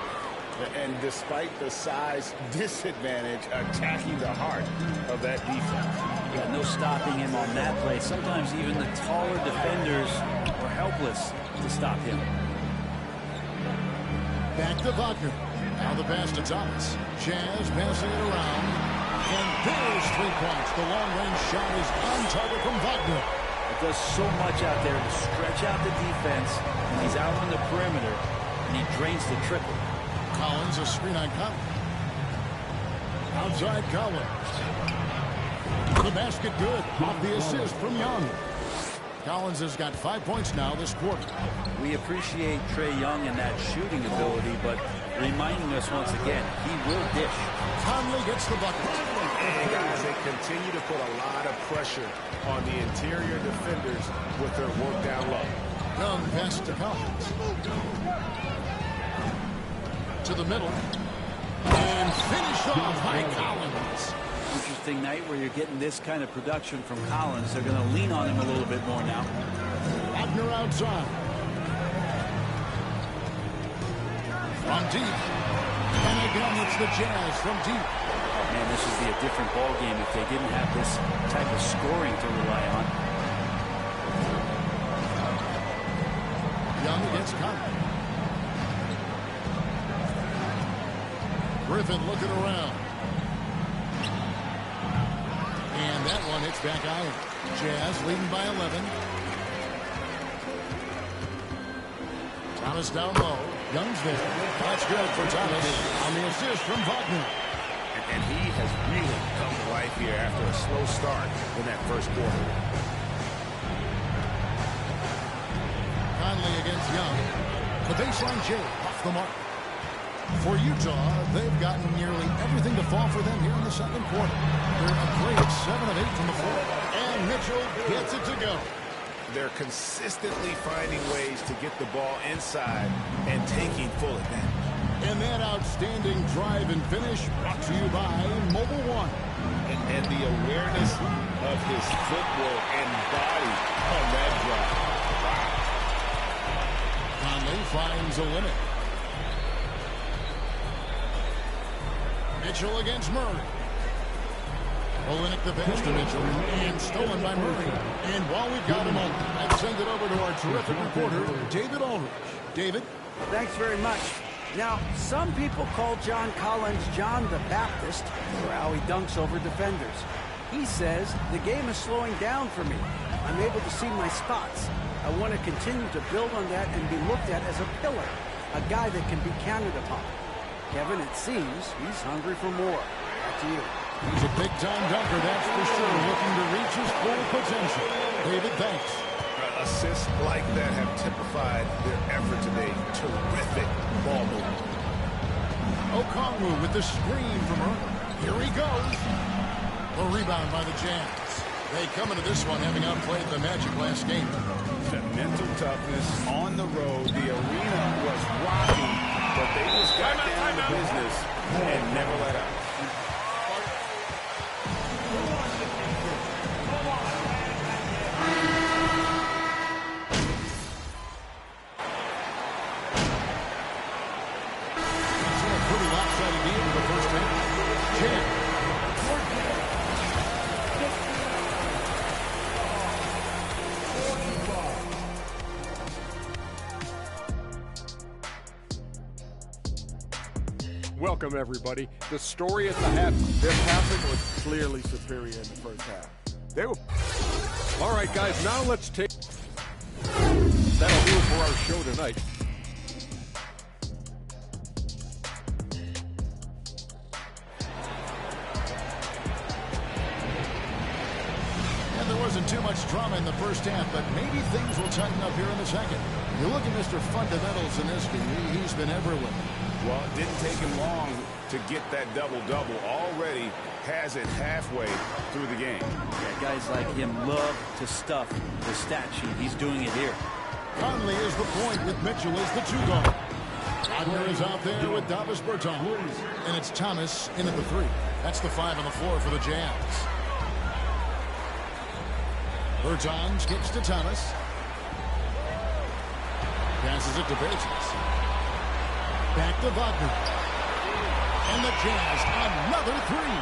And despite the size disadvantage, attacking the heart of that defense. Yeah, no stopping him on that play. Sometimes even the taller defenders are helpless to stop him. Back to Wagner. Now the pass to Thomas. Jazz passing it around. And there's 3 points. The long-range shot is on target from Wagner. It does so much out there to stretch out the defense. And he's out on the perimeter, and he drains the triple. Collins, a screen on Collins. Outside Collins. The basket good. Off the assist from Young. Collins has got 5 points now this quarter. We appreciate Trae Young and that shooting ability, but reminding us once again, he will dish. Conley gets the bucket. And guys, they continue to put a lot of pressure on the interior defenders with their work down low. Young pass to Collins. To the middle. And finish off by Collins. Interesting night where you're getting this kind of production from Collins. They're going to lean on him a little bit more now. Wagner outside. From deep. And again, it's the Jazz from deep. Man, this would be a different ball game if they didn't have this type of scoring to rely on. Young against Conley. Griffin looking around. that one hits back iron. Jazz leading by 11. Thomas down low. Young's there. That's good for Thomas on the assist from Wagner. And he has really come to life here after a slow start in that first quarter. Conley against Young. The baseline J off the mark. For Utah, they've gotten nearly everything to fall for them here in the second quarter. They're a great 7 of 8 from the floor. And Mitchell gets it to go. They're consistently finding ways to get the ball inside and taking full advantage. And that outstanding drive and finish brought to you by Mobile One. And the awareness of his footwork and body on that drive. Wow. Conley finds a limit. Mitchell against Murray. Olynyk the pass to Mitchell. And stolen by Murray. And while we've got a moment, I'd send it over to our terrific reporter, David Aldridge. David? Thanks very much. Now, some people call John Collins John the Baptist for how he dunks over defenders. He says, the game is slowing down for me. I'm able to see my spots. I want to continue to build on that and be looked at as a pillar, a guy that can be counted upon. Kevin, it seems he's hungry for more. Back to you. He's a big-time dunker, that's for sure, looking to reach his full potential. David, thanks. Assists like that have typified their effort today. Terrific ball movement. Okongwu with the screen from Earl. Here he goes. The rebound by the Jazz. They come into this one having outplayed the Magic last game. The mental toughness on the road. The arena was rocky, but they just got down to business and never let up. Welcome, everybody. The story at the half. Their passing was clearly superior in the first half. They were... All right, guys, now let's take... That'll do it for our show tonight. And there wasn't too much drama in the first half, but maybe things will tighten up here in the second. You look at Mr. Fundamentals in this game, he's been everywhere. Well, it didn't take him long to get that double-double. Already has it halfway through the game. Yeah, guys like him love to stuff the stat sheet. He's doing it here. Conley is the point with Mitchell as the two guard. Wagner is out there with Davis Bertans. And it's Thomas in at the three. That's the 5 on the floor for the Jazz. Bertans kicks to Thomas. Passes it to Bertans. Back to Wagner. And the Jazz, another three.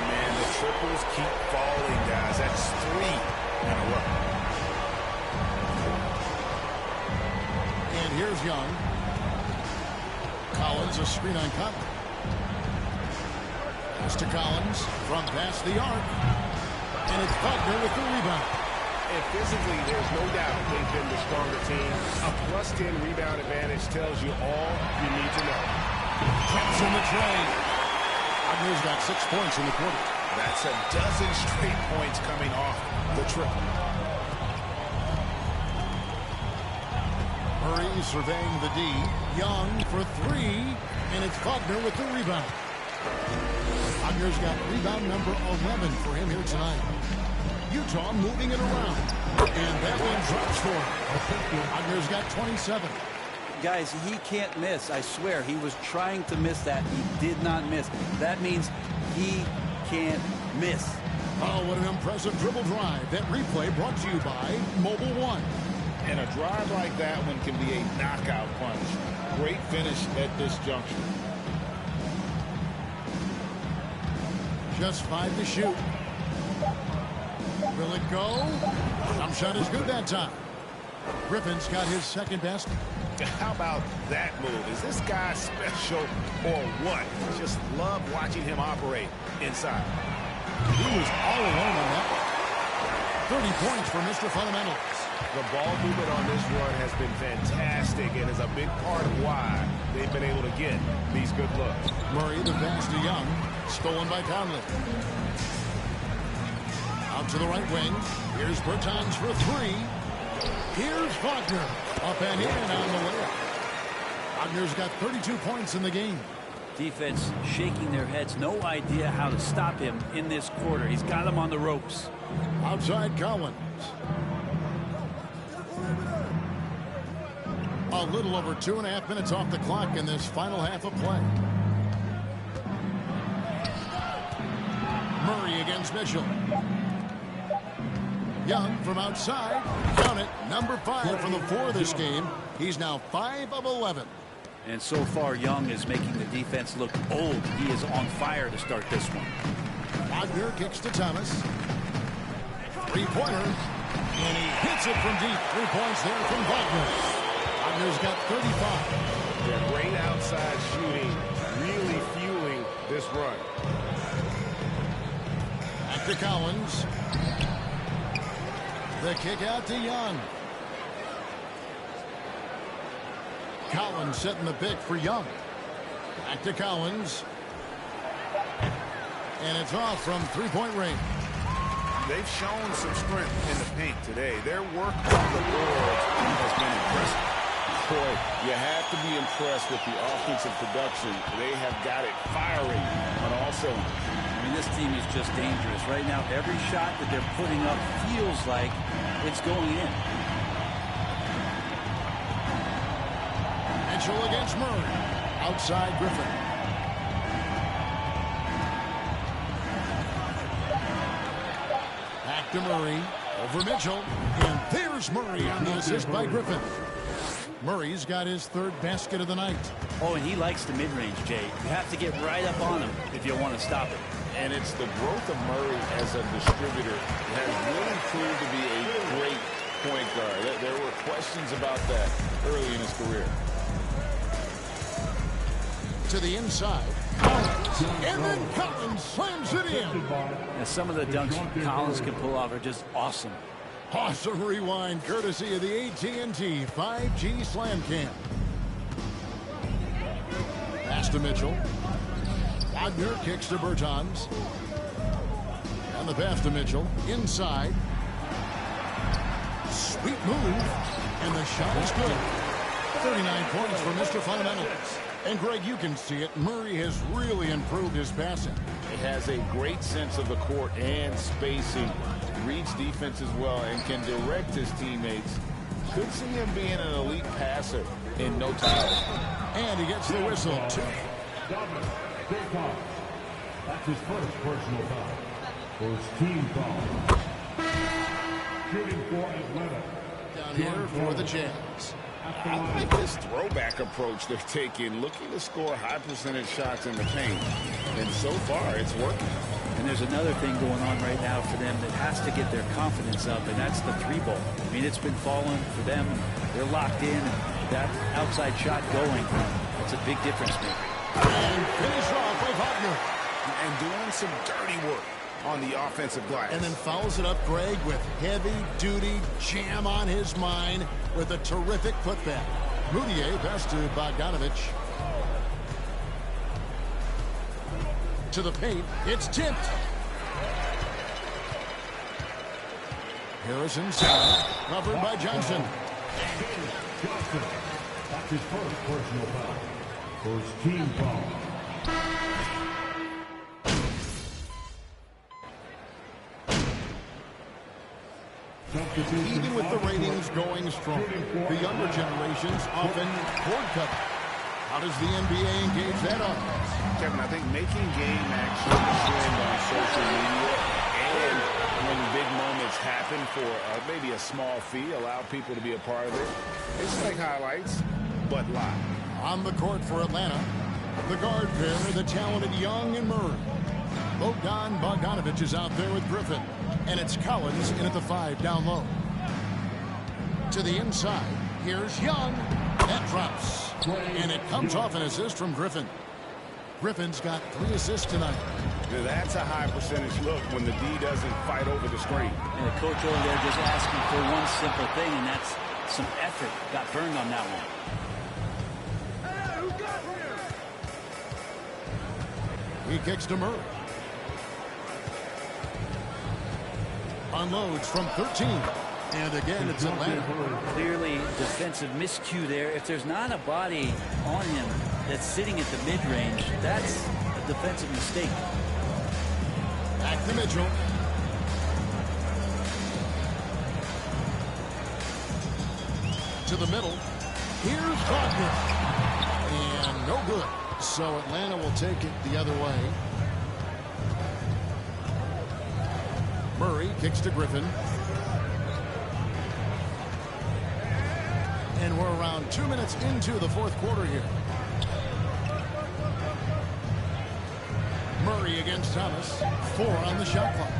Man, the triples keep falling, guys. That's 3 in a row. And here's Young. Collins, a screen on Conley. Pass to Collins from past the arc. And it's Wagner with the rebound. And physically, there's no doubt they've been the stronger team. A +10 rebound advantage tells you all you need to know. Traps in the train. Wagner's got 6 points in the quarter. That's a dozen straight points coming off the triple. Murray surveying the D. Young for 3. And it's Wagner with the rebound. Wagner's got rebound number 11 for him here tonight. Utah moving it around. And that one drops for him. Wagner's got 27. Guys, he can't miss. I swear, he was trying to miss that. He did not miss. That means he can't miss. Oh, what an impressive dribble drive. That replay brought to you by Mobile One. And a drive like that one can be a knockout punch. Great finish at this junction. Just 5 to shoot. Will it go? Jump shot is good that time. Griffin's got his second basket. How about that move? Is this guy special or what? Just love watching him operate inside. He was all alone on that one. 30 points for Mr. Fundamentals. The ball movement on this run has been fantastic and is a big part of why they've been able to get these good looks. Murray, the pass to Young. Stolen by Conley. Out to the right wing. Here's Bertans for three. Here's Wagner. Up and in on the layup. Wagner's got 32 points in the game. Defense shaking their heads. No idea how to stop him in this quarter. He's got him on the ropes. Outside Collins. A little over 2.5 minutes off the clock in this final half of play. Murray against Mitchell. Young from outside. Count it. Number 5 from the 4 this game. He's now 5 of 11. And so far, Young is making the defense look old. He is on fire to start this one. Wagner kicks to Thomas. Three-pointer. And he hits it from deep. 3 points there from Wagner. Wagner's got 35. Yeah, great outside shooting, really fueling this run. Back to Collins. The kick out to Young. Collins setting the pick for Young. Back to Collins. And it's off from three-point range. They've shown some strength in the paint today. Their work on the boards has been impressive. Boy, you have to be impressed with the offensive production. They have got it firing on all cylinders. I mean, this team is just dangerous. Right now, every shot that they're putting up feels like it's going in. Mitchell against Murray. Outside Griffin. Back to Murray. Over Mitchell. And there's Murray on the assist by Griffin. Murray's got his 3rd basket of the night. Oh, and he likes the mid-range, Jay. You have to get right up on him if you want to stop it. And it's the growth of Murray as a distributor that has really proved to be a great point guard. There were questions about that early in his career. To the inside. Collins. And then Collins slams it in. And some of the dunks Collins can pull off are just awesome. Awesome rewind courtesy of the AT&T 5G Slam Cam. Pass to Mitchell. Wagner kicks to Bertans. And the pass to Mitchell. Inside. Sweet move. And the shot is good. 39 points for Mr. Fundamentals. And, Greg, you can see it. Murray has really improved his passing. He has a great sense of the court and spacing. Reads defense as well and can direct his teammates. Could see him being an elite passer in no time. And he gets the whistle. That's his first personal foul. First team foul. Shooting for Atlanta. Down here for the Jazz. I like this throwback approach they're taking, looking to score high percentage shots in the paint. And so far, it's working. And there's another thing going on right now for them that has to get their confidence up, and that's the 3-ball. I mean, it's been falling for them. They're locked in, and that outside shot going, that's a big difference maker. And finish off by Wagner. And doing some dirty work on the offensive glass. And then fouls it up, Greg, with heavy-duty jam on his mind with a terrific putback. Moutier pass to Bogdanovich. To the paint. It's tipped. Harrison side. Covered by Johnson. Johnson. That's his first personal foul. First team foul. Even with the ratings going strong, the younger generations often cord cut. How does the NBA engage that offense? Kevin, I think making game action trend on social media and when big moments happen for maybe a small fee, allow people to be a part of it. It's like highlights, but live. On the court for Atlanta, the guard pair, the talented Young and Murray. Bogdanovich is out there with Griffin. And it's Collins in at the 5 down low. To the inside. Here's Young. That drops. And it comes off an assist from Griffin. Griffin's got 3 assists tonight. That's a high percentage look when the D doesn't fight over the screen. And the coach over there just asking for one simple thing, and that's some effort. Got burned on that one. He kicks to Murray. Unloads from 13. And again, it's Atlanta. Clearly defensive miscue there. If there's not a body on him that's sitting at the mid-range, that's a defensive mistake. Back to Mitchell. To the middle. Here's Wagner. And no good. So Atlanta will take it the other way. Murray kicks to Griffin. And we're around 2 minutes into the fourth quarter here. Murray against Thomas. 4 on the shot clock.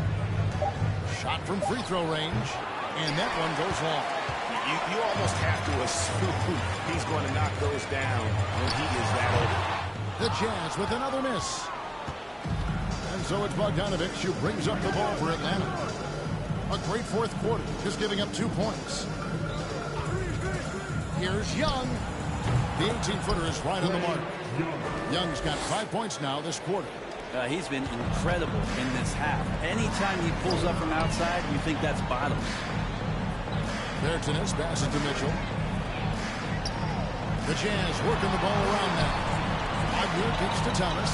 Shot from free throw range. And that one goes long. You almost have to assume he's going to knock those down when he is that open. The Jazz with another miss. And so it's Bogdanovich who brings up the ball for Atlanta. A great fourth quarter, just giving up 2 points. Here's Young. The 18-footer is right on the mark. Young's got 5 points now this quarter. He's been incredible in this half. Anytime he pulls up from outside, you think that's bottom. Bertines passes to Mitchell. The Jazz working the ball around now. Wagner kicks to Thomas.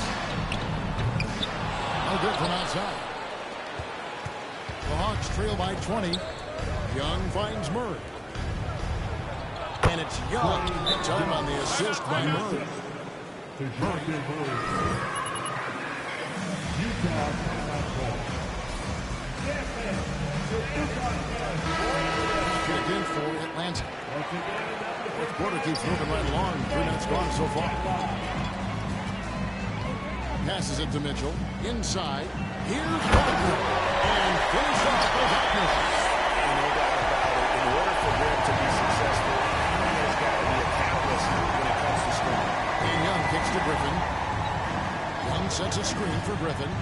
No good from outside. The Hawks trail by 20. Young finds Murray. And it's Young. Time on the assist by Murray. Kicked in for Atlanta. Fourth quarter keeps moving right along. 3 minutes gone so far. Passes it to Mitchell. Inside. Here's Wagner. And finish off by Wagner. No doubt about it. In order for them to be successful, there's got to be a catalyst when it comes to scoring. And Young kicks to Griffin. Young sets a screen for Griffin.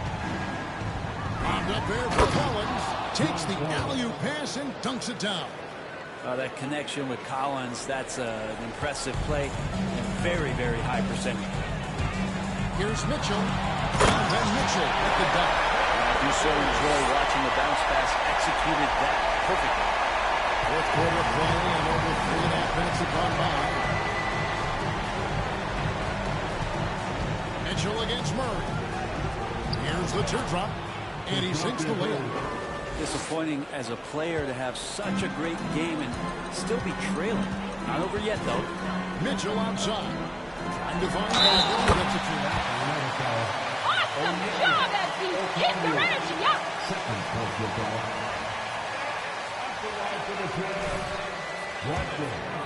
Bobbed up there for Collins. Takes the alley-oop pass and dunks it down. That connection with Collins, that's an impressive play and very, very high percentage. Here's Mitchell. And then Mitchell at the dunk. I do so enjoy watching the bounce pass executed that perfectly. Fourth quarter play and over 3.5 minutes have gone by. Mitchell against Murray. Here's the teardrop. And he sinks the layup. Disappointing as a player to have such a great game and still be trailing. Not over yet, though. Mitchell outside. Trying to find Wagner. Awesome job, SB. Get your energy up.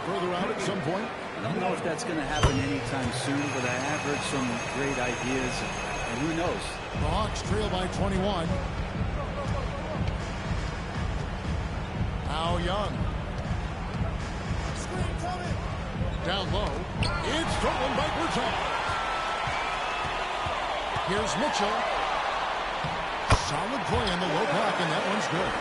Further out at some point. I don't know if that's going to happen anytime soon, but I have heard some great ideas, and who knows? The Hawks trail by 21. Now Young. Down low. It's stolen by Bertans. Here's Mitchell. Solid play in the low block, and that one's good.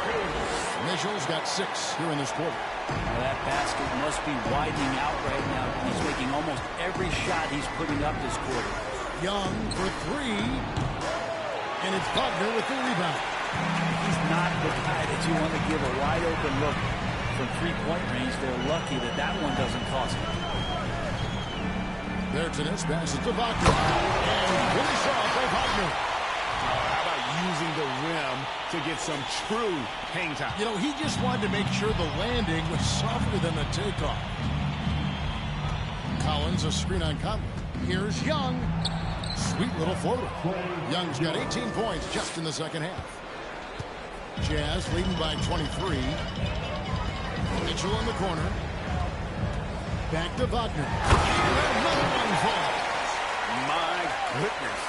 Mitchell's got 6 here in this quarter. Now that basket must be widening out right now. He's making almost every shot he's putting up this quarter. Young for 3. And it's Wagner with the rebound. He's not the guy that you want to give a wide open look from 3-point range. They're lucky that that one doesn't cost him. Bertines passes to Wagner. And finish off by Wagner. How about using the rim to get some true hang time? You know, he just wanted to make sure the landing was softer than the takeoff. Collins, a screen on Conley. Here's Young. Sweet little floater. Young's got 18 points just in the second half. Jazz leading by 23. Mitchell in the corner. Back to Wagner. And another one falls. My goodness.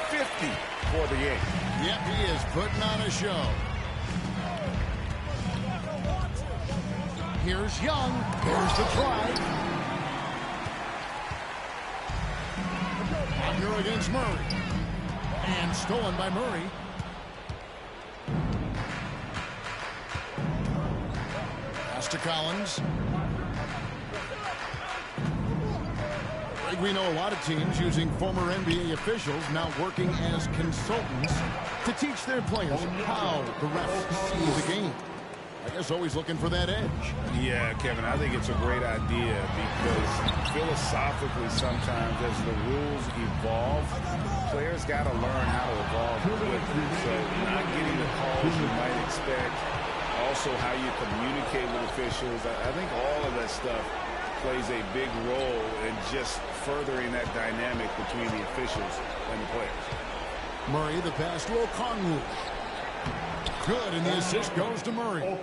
50 for the game. Yep, he is putting on a show. Here's Young. Here's the try. Wagner against Murray. And stolen by Murray. Pass to Collins. We know a lot of teams using former NBA officials now working as consultants to teach their players how the refs see the game. I guess always looking for that edge. Yeah, Kevin, I think it's a great idea because philosophically sometimes as the rules evolve, players got to learn how to evolve with them. So not getting the calls you might expect, also how you communicate with officials. I think all of that stuff plays a big role in just furthering that dynamic between the officials and the players. Murray, the pass to Okongwu. Good, and the assist goes to Murray.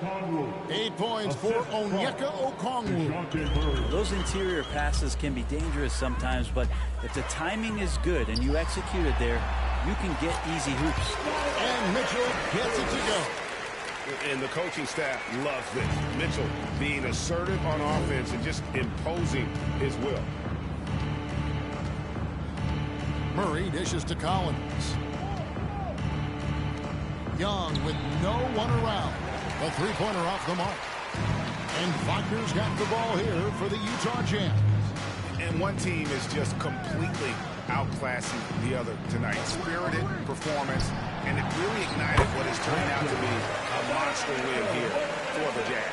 8 points for Onyeka Okongwu. Those interior passes can be dangerous sometimes, but if the timing is good and you execute it there, you can get easy hoops. And Mitchell gets it to go. And the coaching staff loves this. Mitchell being assertive on offense and just imposing his will. Murray dishes to Collins. Young with no one around. The three-pointer off the mark. And Wagner's got the ball here for the Utah Jazz. And one team is just completely outclassing the other tonight. Spirited performance, and it really ignited what is turning out to be a monster win here for the Jazz.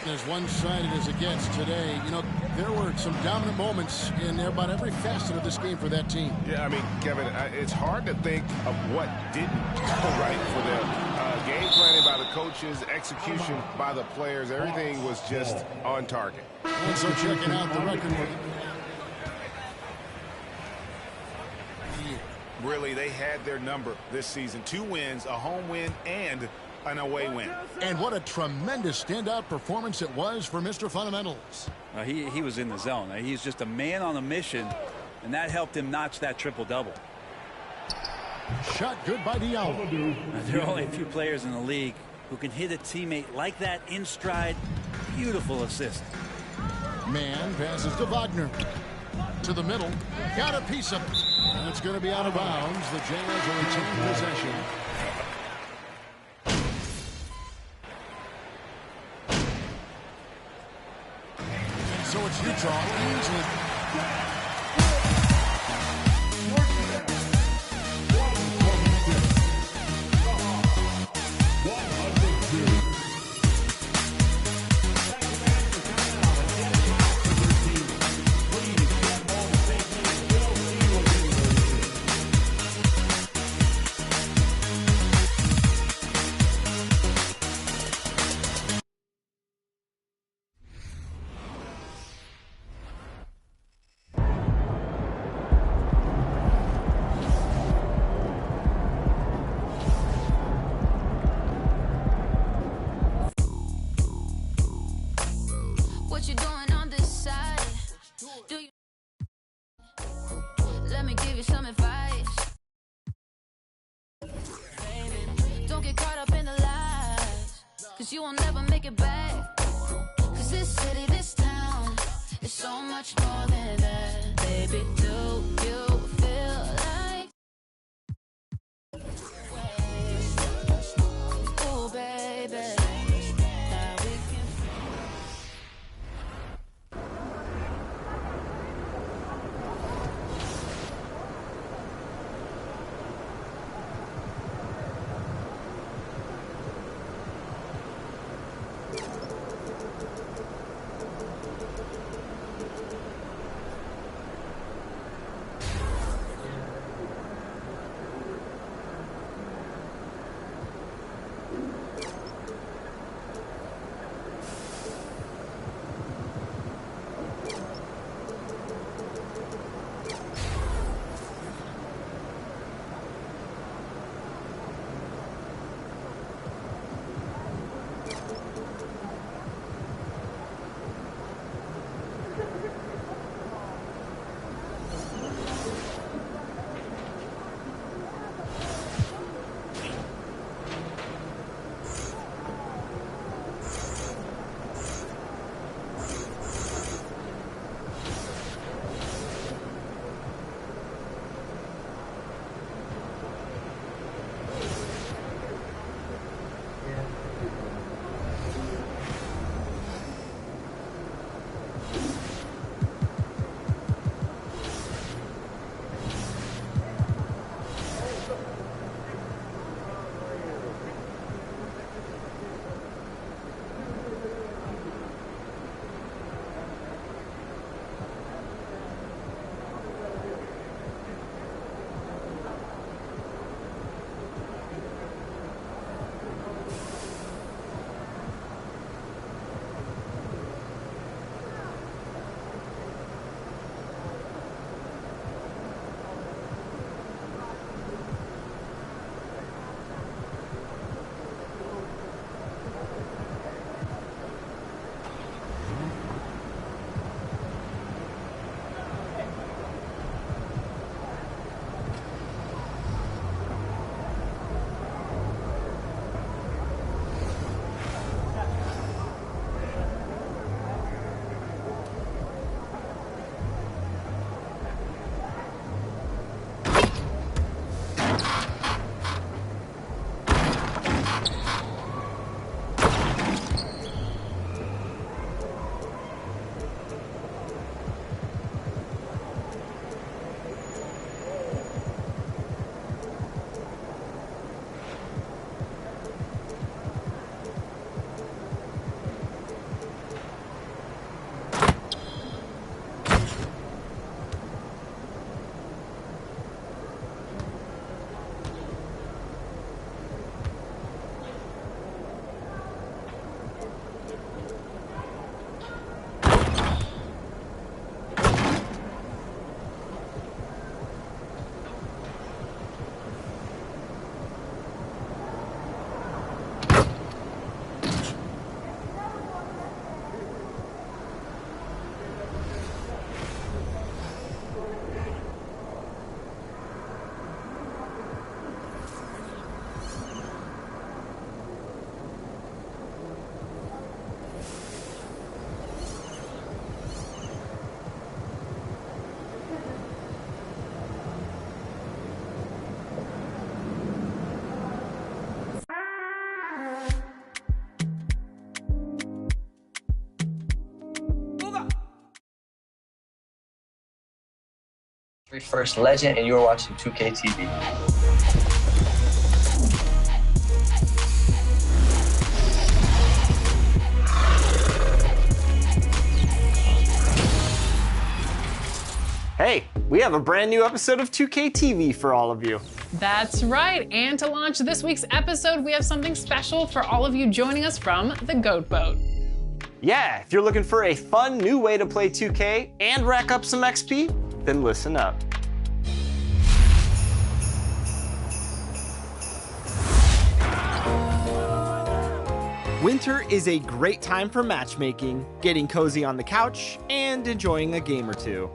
As one-sided as it gets today, you know, there were some dominant moments in about every facet of this game for that team. Yeah, I mean, Kevin, it's hard to think of what didn't go right for them. Game planning by the coaches, execution by the players, everything was just on target. And so checking out the record. Really, they had their number this season. 2 wins, a home win, and an away win. And what a tremendous standout performance it was for Mr. Fundamentals. He was in the zone. He's just a man on a mission, and that helped him notch that triple-double. Shot good by Diallo. There are only a few players in the league who can hit a teammate like that in stride. Beautiful assist. Man passes to Wagner. To the middle. Got a piece of it. And it's going to be out of bounds. The Jazz will retain possession. And so it's Utah easily. What you doing on this side? Do you... Let me give you some advice. Don't get caught up in the lies, cause you will never make it back. Cause this city, this town, is so much more than that. Baby, do you feel like... Oh, baby. First Legend, and you're watching 2K TV. Hey, we have a brand new episode of 2K TV for all of you. That's right, and to launch this week's episode, we have something special for all of you joining us from the Goat Boat. Yeah, if you're looking for a fun new way to play 2K and rack up some XP, then listen up. Winter is a great time for matchmaking, getting cozy on the couch, and enjoying a game or two.